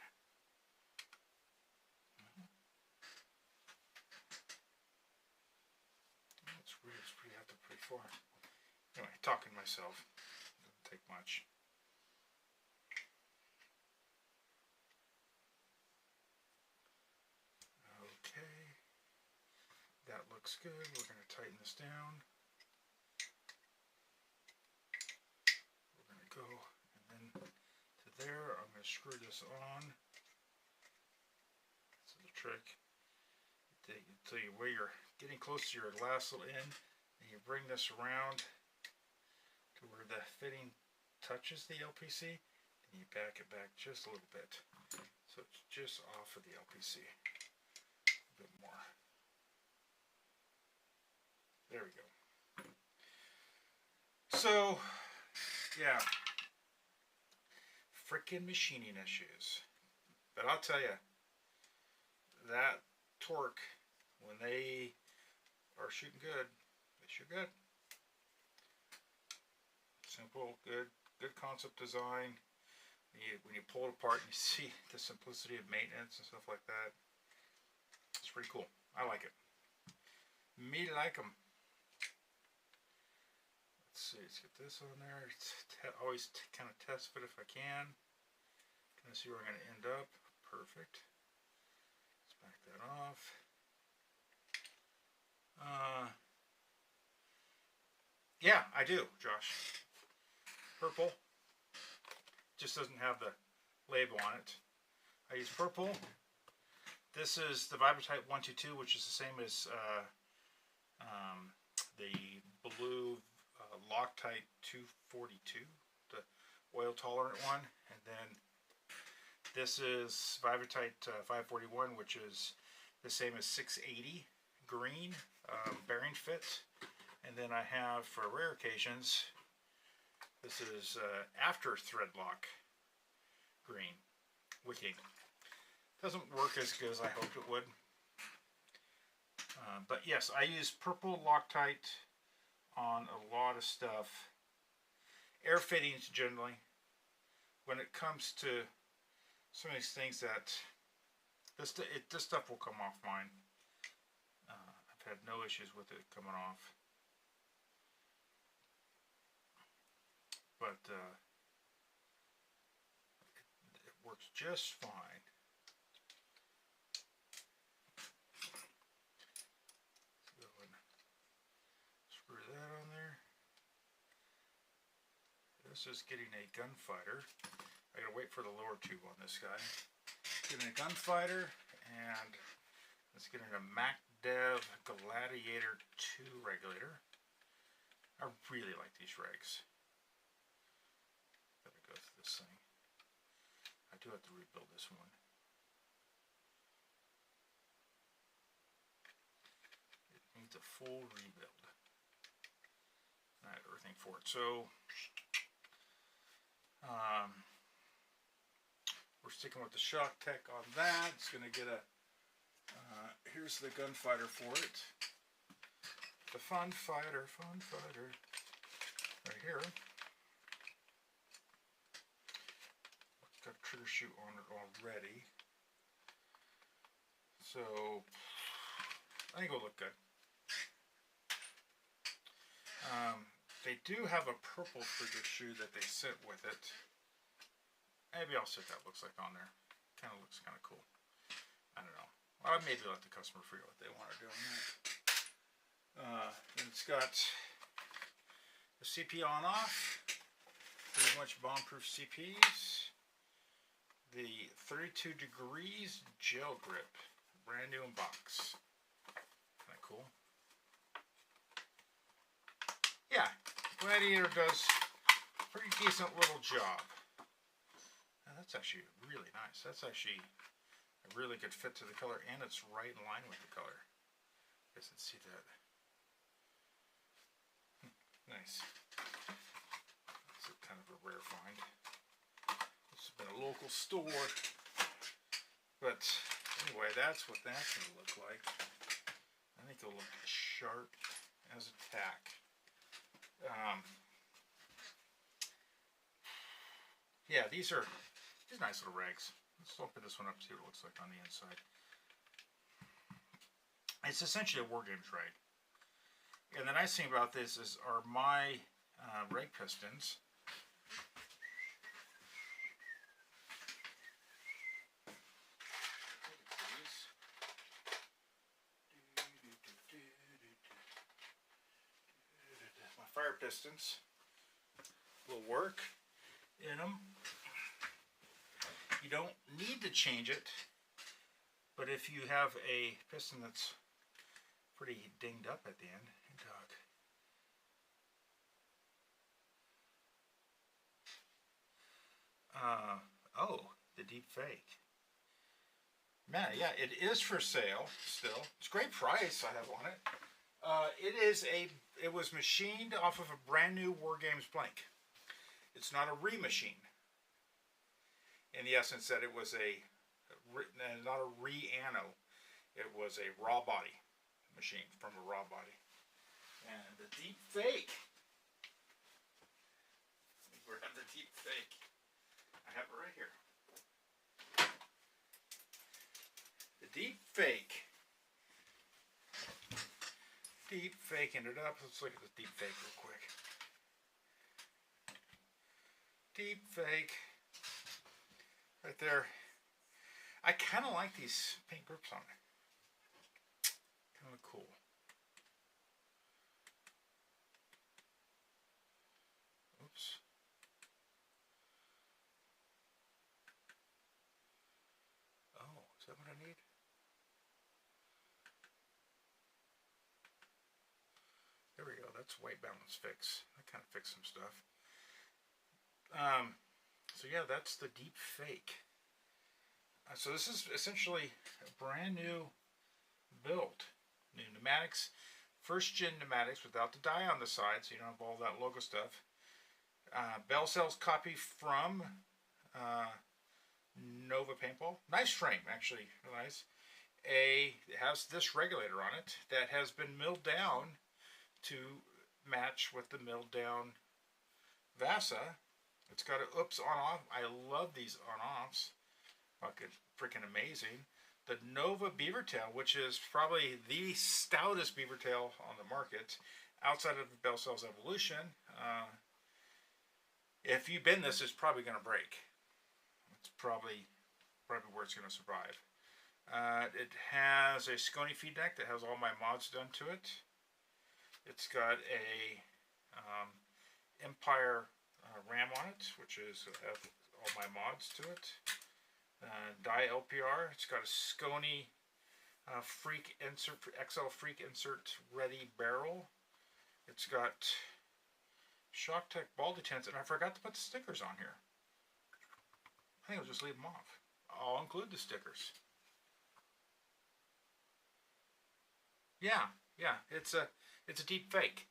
That's weird. It's pretty far. Anyway, talking to myself doesn't take much. Okay, that looks good. We're going to tighten this down. We're going to go and then to there. I'm going to screw this on. This is the trick. Until you where you're getting close to your last little end, and you bring this around to where the fitting touches the LPC, and you back it back just a little bit, so it's just off of the LPC a bit more. There we go. So yeah, frickin' machining issues, but I'll tell you, that torque, when they are shooting good, they shoot good. Simple, good concept design. When you pull it apart and you see the simplicity of maintenance and stuff like that, it's pretty cool. I like it. Me like them. Let's see, let's get this on there. Always kind of test fit if I can. Kind of see where I'm going to end up. Perfect. Let's back that off. Yeah, I do, Josh. Purple. Just doesn't have the label on it. I use purple. This is the Vibratite 122, which is the same as the blue Loctite 242, the oil tolerant one. And then this is Vibratite 541, which is the same as 680 green bearing fit. And then I have, for rare occasions, this is after thread lock green wicking. Doesn't work as good as I hoped it would. But yes, I use purple Loctite on a lot of stuff. Air fittings generally. When it comes to some of these things that this stuff will come off mine. I've had no issues with it coming off. But it works just fine. Let's go and screw that on there. This is getting a gunfighter. I gotta wait for the lower tube on this guy. Getting a gunfighter, and it's getting a MacDev Gladiator 2 regulator. I really like these regs. Gotta go through this thing. I do have to rebuild this one. It needs a full rebuild. I had everything for it. So we're sticking with the shock tech on that. It's gonna get a here's the gunfighter for it. The fun fighter right here. It's got a trigger shoot on it already, so I think it'll look good. They do have a purple trigger shoe that they sent with it. Maybe I'll see what that looks like on there. Kind of looks kind of cool. I don't know. I'll maybe let the customer figure out what they want to do on that. And it's got the CP on off. Pretty much bomb-proof CPs. the 32 degrees gel grip, brand new in box. Kind of cool. Yeah, Gladiator does a pretty decent little job. Now that's actually really nice. That's actually a really good fit to the color, and it's right in line with the color. You guys can see that. Nice. It's a kind of a rare find. This has been a local store. But anyway, that's what that's going to look like. I think it'll look sharp as a tack. Yeah, these are nice little rags. Let's open this one up and see what it looks like on the inside. It's essentially a war games rag. And the nice thing about this are my rag pistons. My fire pistons will work in them. You don't need to change it, but if you have a piston that's pretty dinged up at the end, oh, the deep fake. Man, yeah, it is for sale still. It's a great price I have on it. It was machined off of a brand new War Games blank. It's not a remachine. In the essence that it was not a re-ano. It was a raw body machine from a raw body. And the deep fake. Where have the deep fake? I have it right here. The deep fake. Deep faking it up. Let's look at the deep fake real quick. Deep fake. Right there. I kind of like these paint grips on it. Kind of cool. Oops. Oh, is that what I need? There we go. That's white balance fix. That kind of fixed some stuff. So yeah, that's the deep fake. So this is essentially a brand new build. New pneumatics. First gen pneumatics without the die on the side, so you don't have all that logo stuff. Bell Cells copy from Nova Paintball. Nice frame, actually. Nice. It has this regulator on it that has been milled down to match with the milled down Vasa. It's got an oops on off. I love these on offs. Fucking freaking amazing. The Nova beaver tail, which is probably the stoutest beaver tail on the market outside of the Bell Cells Evolution. If you bend this, it's probably going to break. It's probably where it's going to survive. It has a Scony feed neck that has all my mods done to it. It's got a Empire ram on it, which is all my mods to it. Die LPR. It's got a Scony Freak insert, XL Freak insert ready barrel. It's got Shock Tech ball detents, and I forgot to put the stickers on here. I think I'll just leave them off. I'll include the stickers. Yeah, it's a deep fake.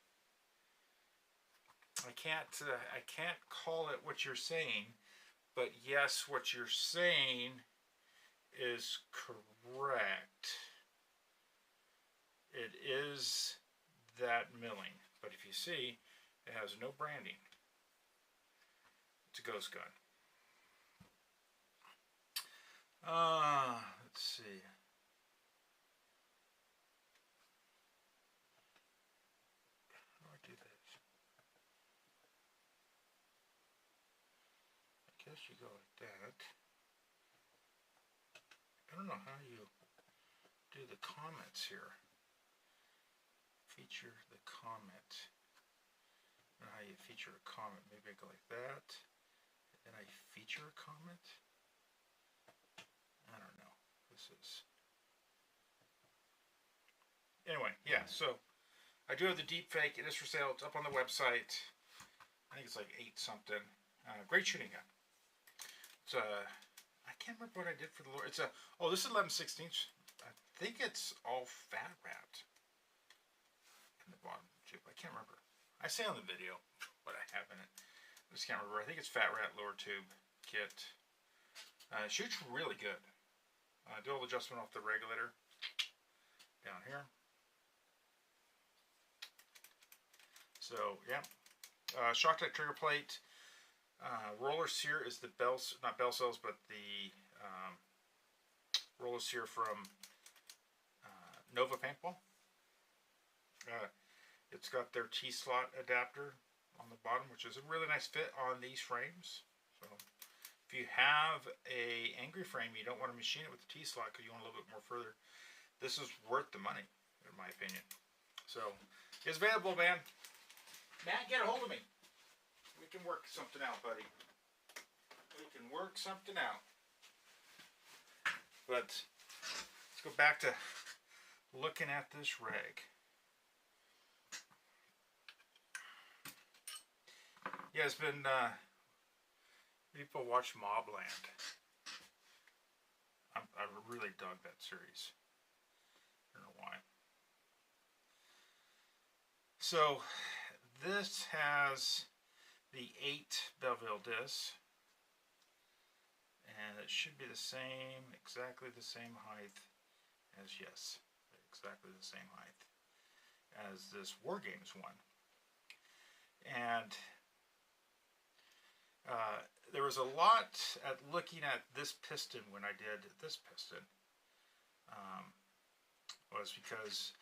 I can't call it what you're saying, but yes, what you're saying is correct. It is that milling, but if you see, it has no branding. It's a ghost gun. Let's see. How do I do this? I guess you go like that. I don't know how you do the comments here. Feature the comment. I don't know how you feature a comment. Maybe I go like that, and then I feature a comment. this is. Anyway, yeah, so I do have the deep fake. It is for sale. It's up on the website. I think it's like 8 something. Great shooting gun. It's I can't remember what I did for the Lord. It's oh, this is 11/16. I think it's all fat rat in the bottom tube. I can't remember. I say on the video what I have in it. I just can't remember. I think it's fat rat lower tube kit. It shoots really good. Dual adjustment off the regulator down here. So yeah, Shocktite trigger plate. Roller sear is the not bell cells, but the roller sear from Nova Paintball. It's got their T-slot adapter on the bottom, which is a really nice fit on these frames. So if you have a angry frame, you don't want to machine it with the T-slot because you want a little bit more further. This is worth the money, in my opinion. So it's available, man. Matt, get a hold of me. We can work something out, buddy. We can work something out. But let's go back to looking at this rig. Yeah, it's been people watch Mobland. I really dug that series. I don't know why. So this has the 8 Belleville discs, and it should be the same, exactly the same height as, yes, exactly the same height as this War Games one. And there was a lot at looking at this piston when I did this piston, was because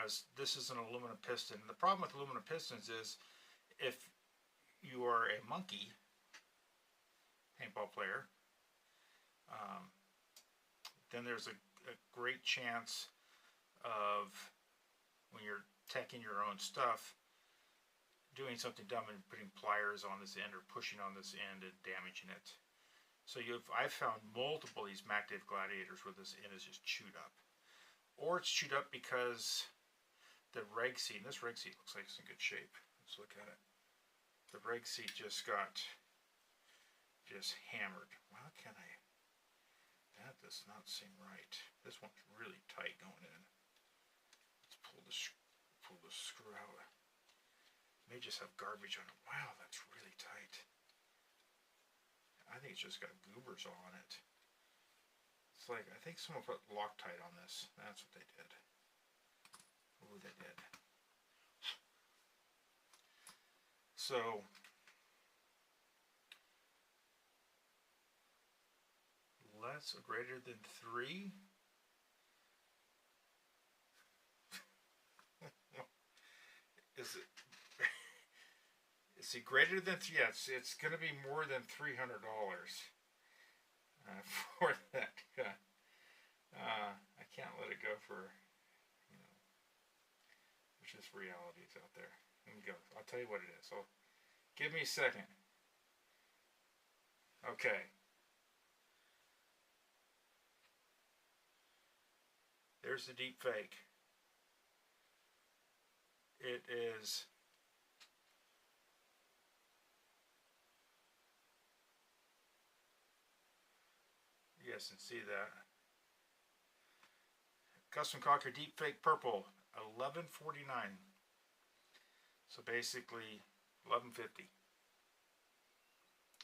as this is an aluminum piston. The problem with aluminum pistons is if you are a monkey paintball player, then there's a great chance of, when you're teching your own stuff, doing something dumb and putting pliers on this end or pushing on this end and damaging it. So I've found multiple of these MacDave Gladiators where this end is just chewed up. Or it's chewed up because the reg seat, and this reg seat looks like it's in good shape. Let's look at it. The reg seat just got hammered. Well, how can I? That does not seem right. This one's really tight going in. Let's pull the screw out. May just have garbage on it. Wow, that's really tight. I think it's just got goobers all on it. It's like, I think someone put Loctite on this. That's what they did. Oh, they did. So less or greater than 3. Is it? Is it greater than 3? Yes, it's going to be more than $300 for that gun. I can't let it go for, there's just realities out there. Let me go. I'll tell you what it is. So, give me a second. Okay. There's the deep fake. It is yes, and see that. Custom Cocker deep fake purple, $11.49. So basically $11.50.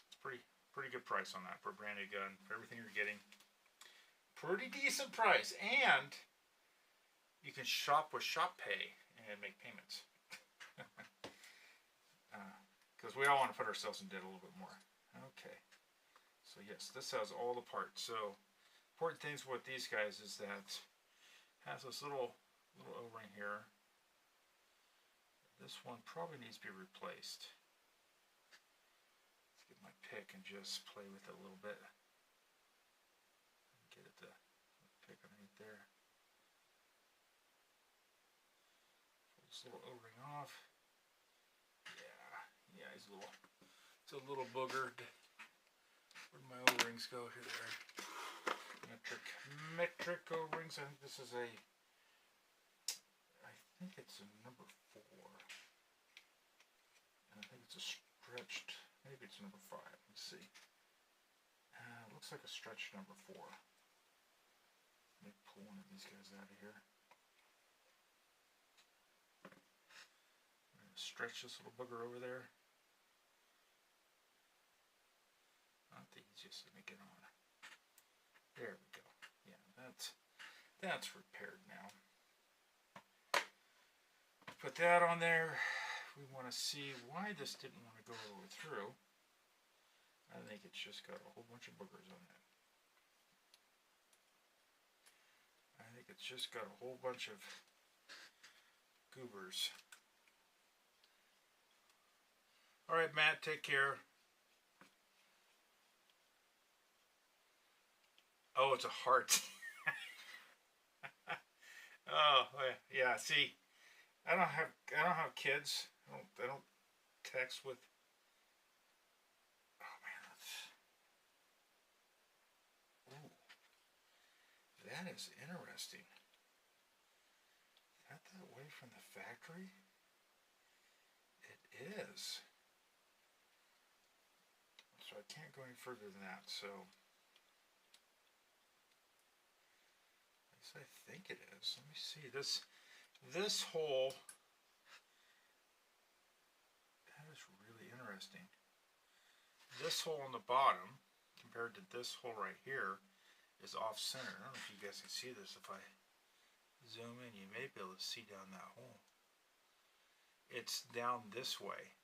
It's pretty good price on that for a brand new gun. For everything you're getting, pretty decent price, and you can shop with Shop Pay and make payments. Because we all want to put ourselves in debt a little bit more. Okay. So yes, this has all the parts. So important things with these guys is that it has this little O-ring here. This one probably needs to be replaced. Let's get my pick and just play with it a little bit. Get it to pick underneath there. Pull this little O-ring off. Yeah, it's a little boogered. Where'd my O-rings go? Here they are. I'm gonna have metric O-rings. I think this is a, I think it's a number 4. And I think it's a stretched, maybe it's number 5. Let's see. Looks like a stretched number 4. Let me pull one of these guys out of here. I'm gonna stretch this little booger over there. Not the easiest to get on. There we go. Yeah, that's repaired now. Put that on there. We want to see why this didn't want to go all the way through. I think it's just got a whole bunch of boogers on it. I think it's just got a whole bunch of goobers. Alright, Matt, take care. Oh, it's a heart. Oh, yeah, see, I don't have kids. I don't text with. Oh man, ooh, that is interesting. Is that way from the factory? It is. So I can't go any further than that. So I think it is. Let me see this hole. That is really interesting. This hole on the bottom compared to this hole right here is off center. I don't know if you guys can see this. If I zoom in, you may be able to see down that hole. It's down this way.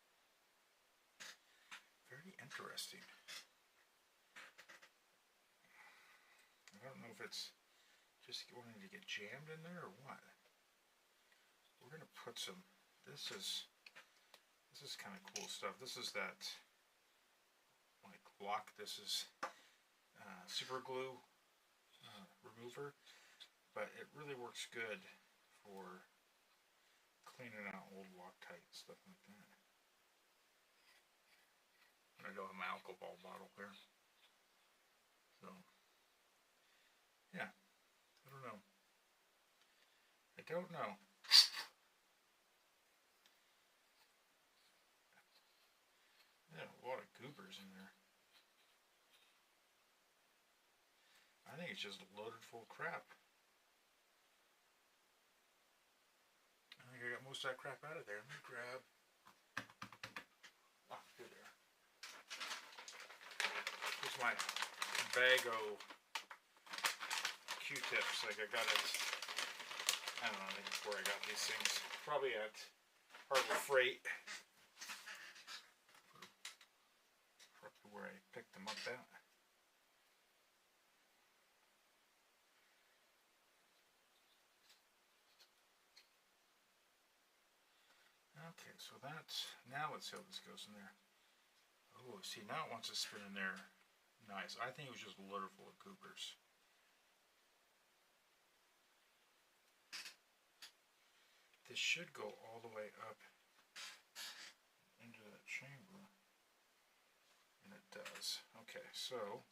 Very interesting. I don't know if it's just wanting to get jammed in there or what. We're gonna put some. This is kind of cool stuff. This is that like lock. This is super glue remover, but it really works good for cleaning out old Loctite and stuff like that. And I don't have my alcohol bottle here, so yeah. I don't know. Yeah, a lot of goobers in there. I think it's just loaded full of crap. I think I got most of that crap out of there. Let me grab. Oh, here they are. Here's my bag of Q-tips. Like I got it. I don't know. I think it's where I got these things. Probably at Harbor Freight. Probably where I picked them up at. Okay, so that's, now let's see how this goes in there. Oh, see, now it wants to spin in there. Nice. I think it was just loaded full of goobers. This should go all the way up into that chamber. And it does. Okay, so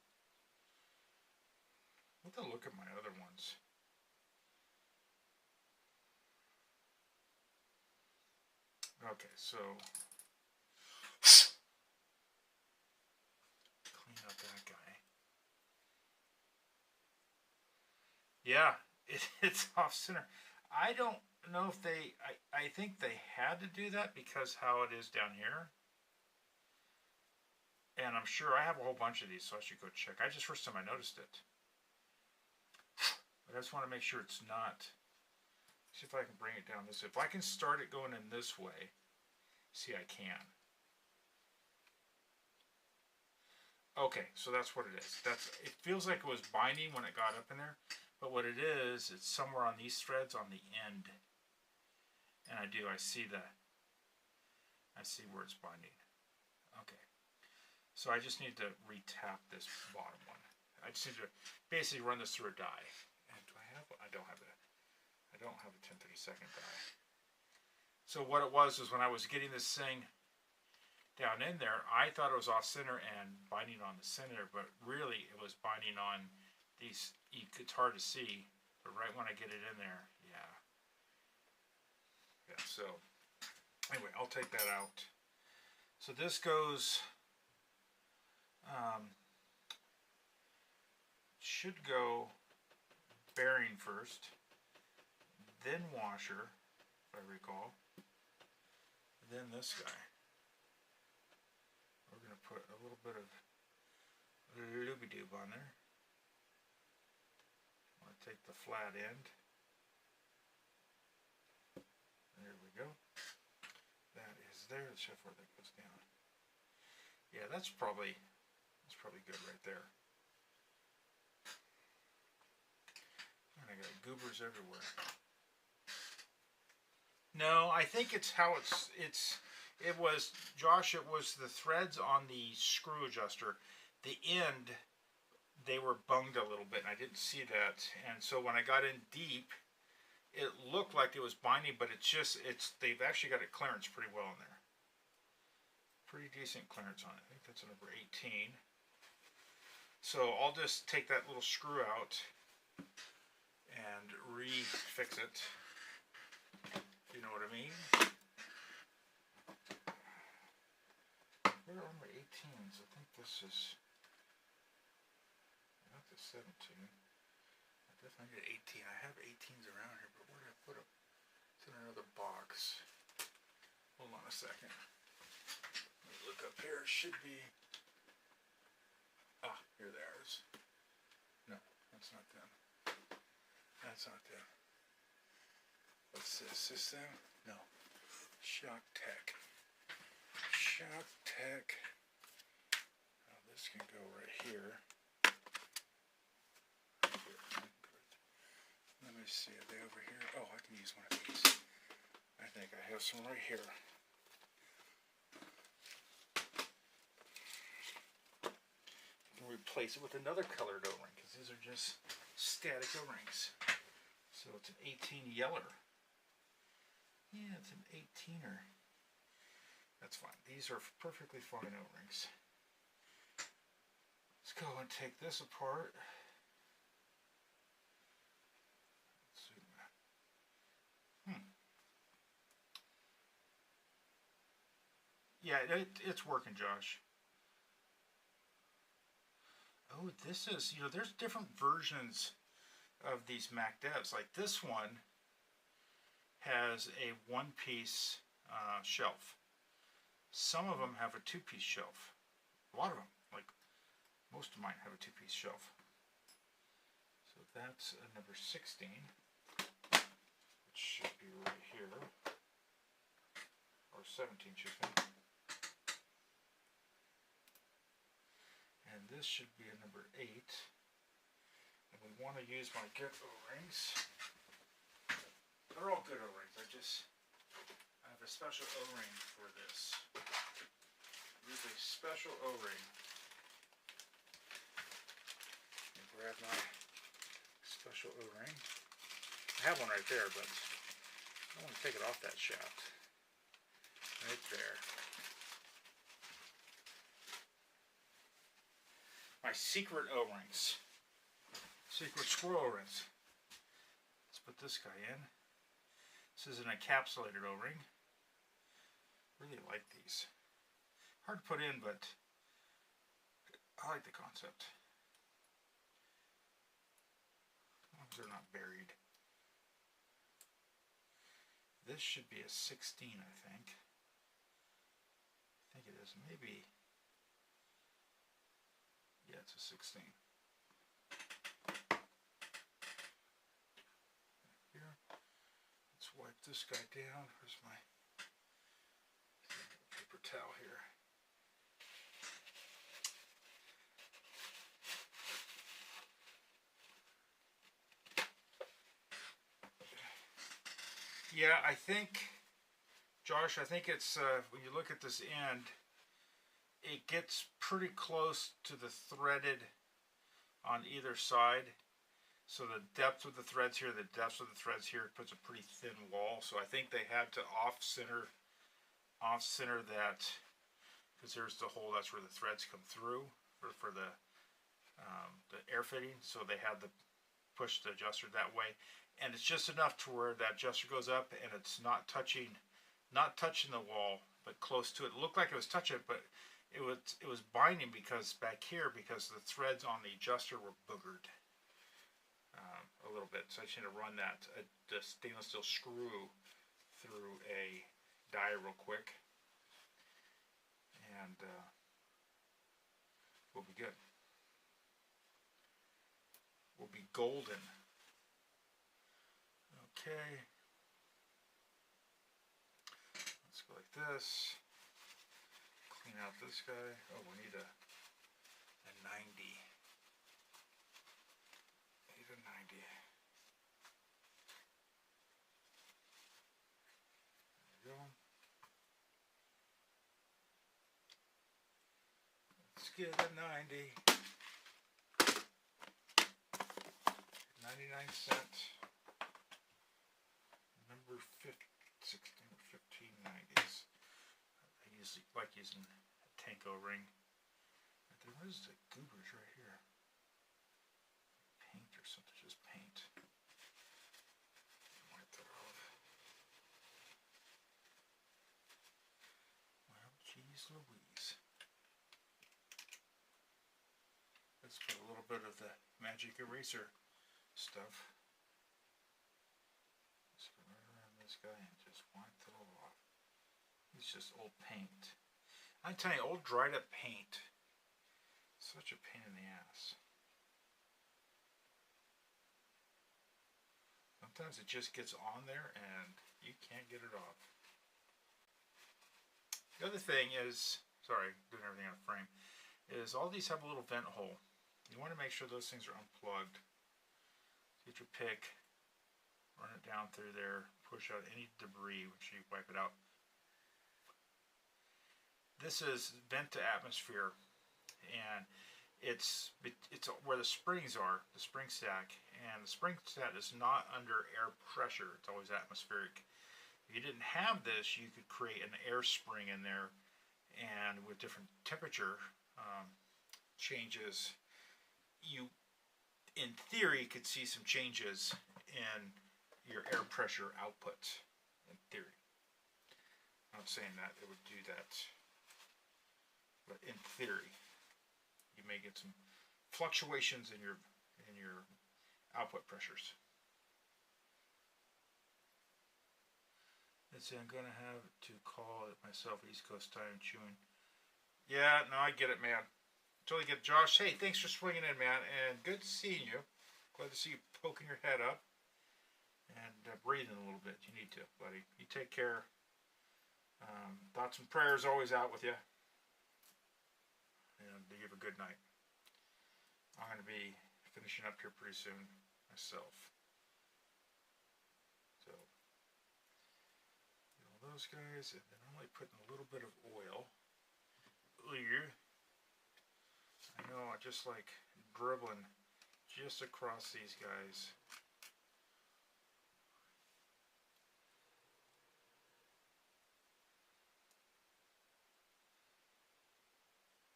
let me look at my other ones. Okay, so clean up that guy. Yeah, it's off center. I don't know if they, I think they had to do that because how it is down here. And I'm sure I have a whole bunch of these, so I should go check. First time I noticed it. But I just want to make sure it's not. See if I can bring it down this way. If I can start it going in this way, see, I can. Okay, so that's what it is. It feels like it was binding when it got up in there, but what it is, it's somewhere on these threads on the end. And I see where it's binding. Okay. So I just need to re-tap this bottom one. I just need to basically run this through a die. And do I have? I don't have that. I don't have a 1032nd die. So what it was when I was getting this thing down in there, I thought it was off center and binding on the center, but really it was binding on
these, it's hard to see, but right when I get it in there, yeah. Yeah, so, anyway, I'll take that out. So this goes, should go bearing first, then washer, if I recall, then this guy. We're going to put a little bit of looby-doob on there. I'm going to take the flat end. There we go. That is there. Let's check where that goes down. Yeah, that's probably good right there. And I got goobers everywhere. No, I think it's how it was, Josh, it was the threads on the screw adjuster. The end, they were bunged a little bit, and I didn't see that. And so when I got in deep, it looked like it was binding, but they've actually got it clearance pretty well in there. Pretty decent clearance on it. I think that's a number 18. So I'll just take that little screw out and re-fix it. You know what I mean? Where are my 18s? I think this is, not the 17. I definitely get 18. I have 18s around here, but where did I put them? It's in another box. Hold on a second. Let me look up here. It should be, here they are. No, that's not them. That's not them. What's this? Is them? No. Shock Tech. Shock Tech. Oh, this can go right here. Let me see. Are they over here? Oh, I can use one of these. I think I have some right here. Replace it with another colored O-ring because these are just static O-rings. So it's an 18 yeller. Yeah, it's an 18er. That's fine. These are perfectly fine O-rings. Let's go and take this apart. Let's zoom in. Yeah, it's working, Josh. Oh, this is, there's different versions of these Mac devs. Like this one has a one-piece shelf. Some of them have a two-piece shelf. A lot of them, like most of mine, have a two-piece shelf. So that's a number 16, which should be right here, or 17, should be. And this should be a number 8. And we want to use my good O-rings. They're all good O-rings. I have a special O-ring for this. Use a special O-ring. Grab my special O-ring. I have one right there, but I want to take it off that shaft. Right there. My secret O-rings. Secret squirrel O-rings. Let's put this guy in. This is an encapsulated O-ring. Really like these. Hard to put in, but I like the concept. As long as they're not buried. This should be a 16, I think. I think it is. Maybe. Yeah, it's a 16. Here. Let's wipe this guy down. Where's my paper towel here? Yeah, I think, Josh, I think it's, when you look at this end, it gets pretty close to the threaded on either side. So the depth of the threads here, the depth of the threads here puts a pretty thin wall. So I think they had to off-center that, because there's the hole, that's where the threads come through for the the air fitting, so they had to push the adjuster that way, and it's just enough to where that adjuster goes up and it's not touching the wall, but close to it. It looked like it was touching it, but it was binding because back here, because the threads on the adjuster were boogered a little bit. So I just need to run the stainless steel screw through a die real quick, and we'll be good. We'll be golden. Okay. Let's go like this. Clean out this guy. Oh, we need a 90. Need a 90. There we go. Let's get a 90. 99-cent. Number 15 90s. I usually like using a tank O-ring. What is the goobers right here? Paint or something, just paint. Wipe that off. Well, geez Louise. Let's put a little bit of the magic eraser stuff. Just go right around this guy and just wipe it all off. It's just old paint. I'm telling you, old dried up paint. Such a pain in the ass. Sometimes it just gets on there and you can't get it off. The other thing is, sorry, doing everything out of frame, is all these have a little vent hole. You want to make sure those things are unplugged. Get your pick, run it down through there, push out any debris once you wipe it out. This is vent to atmosphere, and it's where the springs are, the spring stack, and the spring stack is not under air pressure, it's always atmospheric. If you didn't have this, you could create an air spring in there, and with different temperature changes, you in theory could see some changes in your air pressure output, in theory. I'm not saying that it would do that, but in theory you may get some fluctuations in your output pressures. Let's see, I'm gonna have to call it myself East Coast time chewing. Yeah, no, I get it, man. Totally get it. Josh, hey, thanks for swinging in, man, and good seeing you. Glad to see you poking your head up and breathing a little bit. You need to, buddy. You take care. Thoughts and prayers always out with you. And you have a good night. I'm going to be finishing up here pretty soon myself. So, get all those guys, and then I'm only putting a little bit of oil. Here. I know, I just like dribbling just across these guys.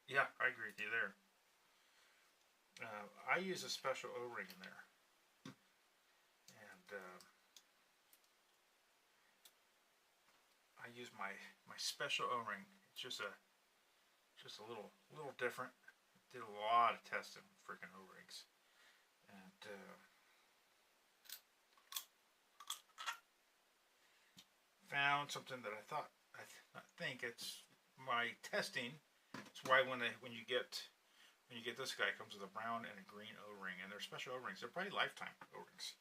Yeah, I agree with you there. I use a special O-ring in there, and I use my special O-ring. It's just a little different. Did a lot of testing with freaking O-rings, and found something that I think it's my testing. It's why when you get this guy, it comes with a brown and a green O-ring, and they're special O-rings. They're probably lifetime O-rings.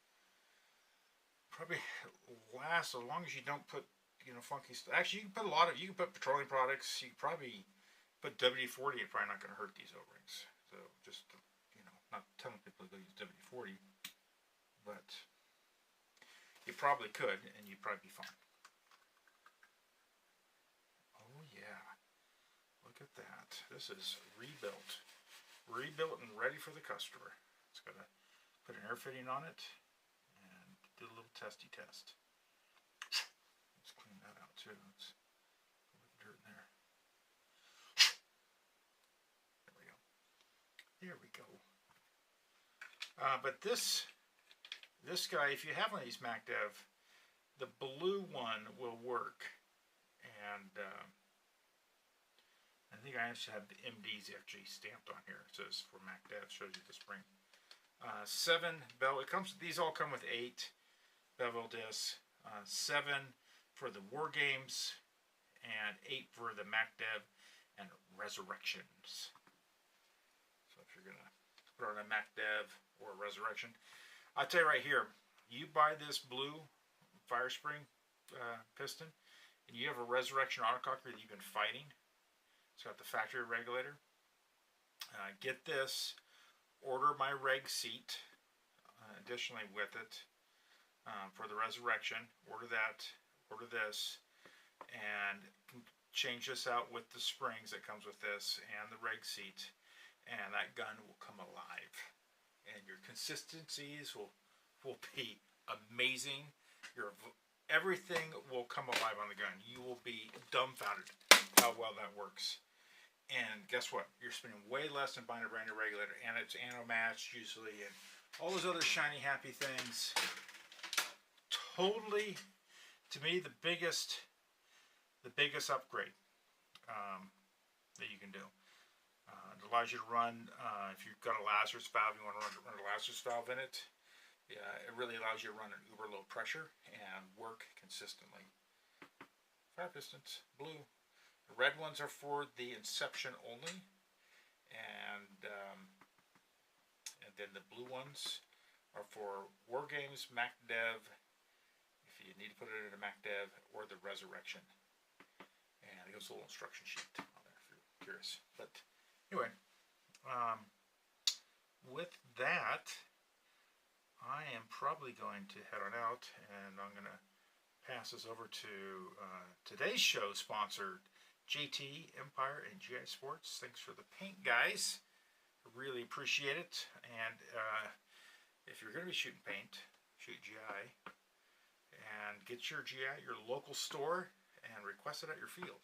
Probably last as long as you don't put funky stuff. Actually, you can put petroleum products. You can probably put WD-40. It's probably not going to hurt these O-rings. So just not telling people to go use WD-40, but you probably could, and you'd probably be fine. Oh yeah. Look at that. This is rebuilt and ready for the customer. It's got to put an air fitting on it and do a little testy test. Let's clean that out too. Let's put dirt in there. There we go. There we go. But this guy, if you have one of these MacDev, the blue one will work. And I think I actually have the MDs actually stamped on here. It says for MacDev, shows you the spring. 7 bevel. These all come with 8 bevel discs. 7 for the War Games, and 8 for the MacDev and Resurrections. So if you're gonna put on a MacDev or a Resurrection, I'll tell you right here, you buy this blue fire spring piston, and you have a Resurrection autococker that you've been fighting. It's got the factory regulator. Get this. Order my reg seat additionally with it for the Resurrection. Order that. Order this. And change this out with the springs that comes with this and the reg seat. And that gun will come alive. And your consistencies will be amazing. Everything will come alive on the gun. You will be dumbfounded how well that works. And guess what? You're spending way less than buying a brand new regulator, and it's anno matched usually, and all those other shiny happy things. Totally, to me, the biggest upgrade that you can do. It allows you to run, if you've got a Lazarus valve, you want to run a Lazarus valve in it. Yeah, it really allows you to run an uber low pressure and work consistently. Fire pistons, blue. The red ones are for the Inception only, and then the blue ones are for War Games, MacDev, if you need to put it in a MacDev, or the Resurrection. And it gives a little instruction sheet on there if you're curious. But anyway, with that, I am probably going to head on out, and I'm going to pass this over to today's show sponsor, JT, Empire, and GI Sports. Thanks for the paint, guys. I really appreciate it. And if you're going to be shooting paint, shoot GI. And get your GI at your local store and request it at your field.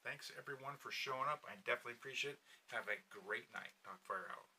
Thanks, everyone, for showing up. I definitely appreciate it. Have a great night. Docfire out.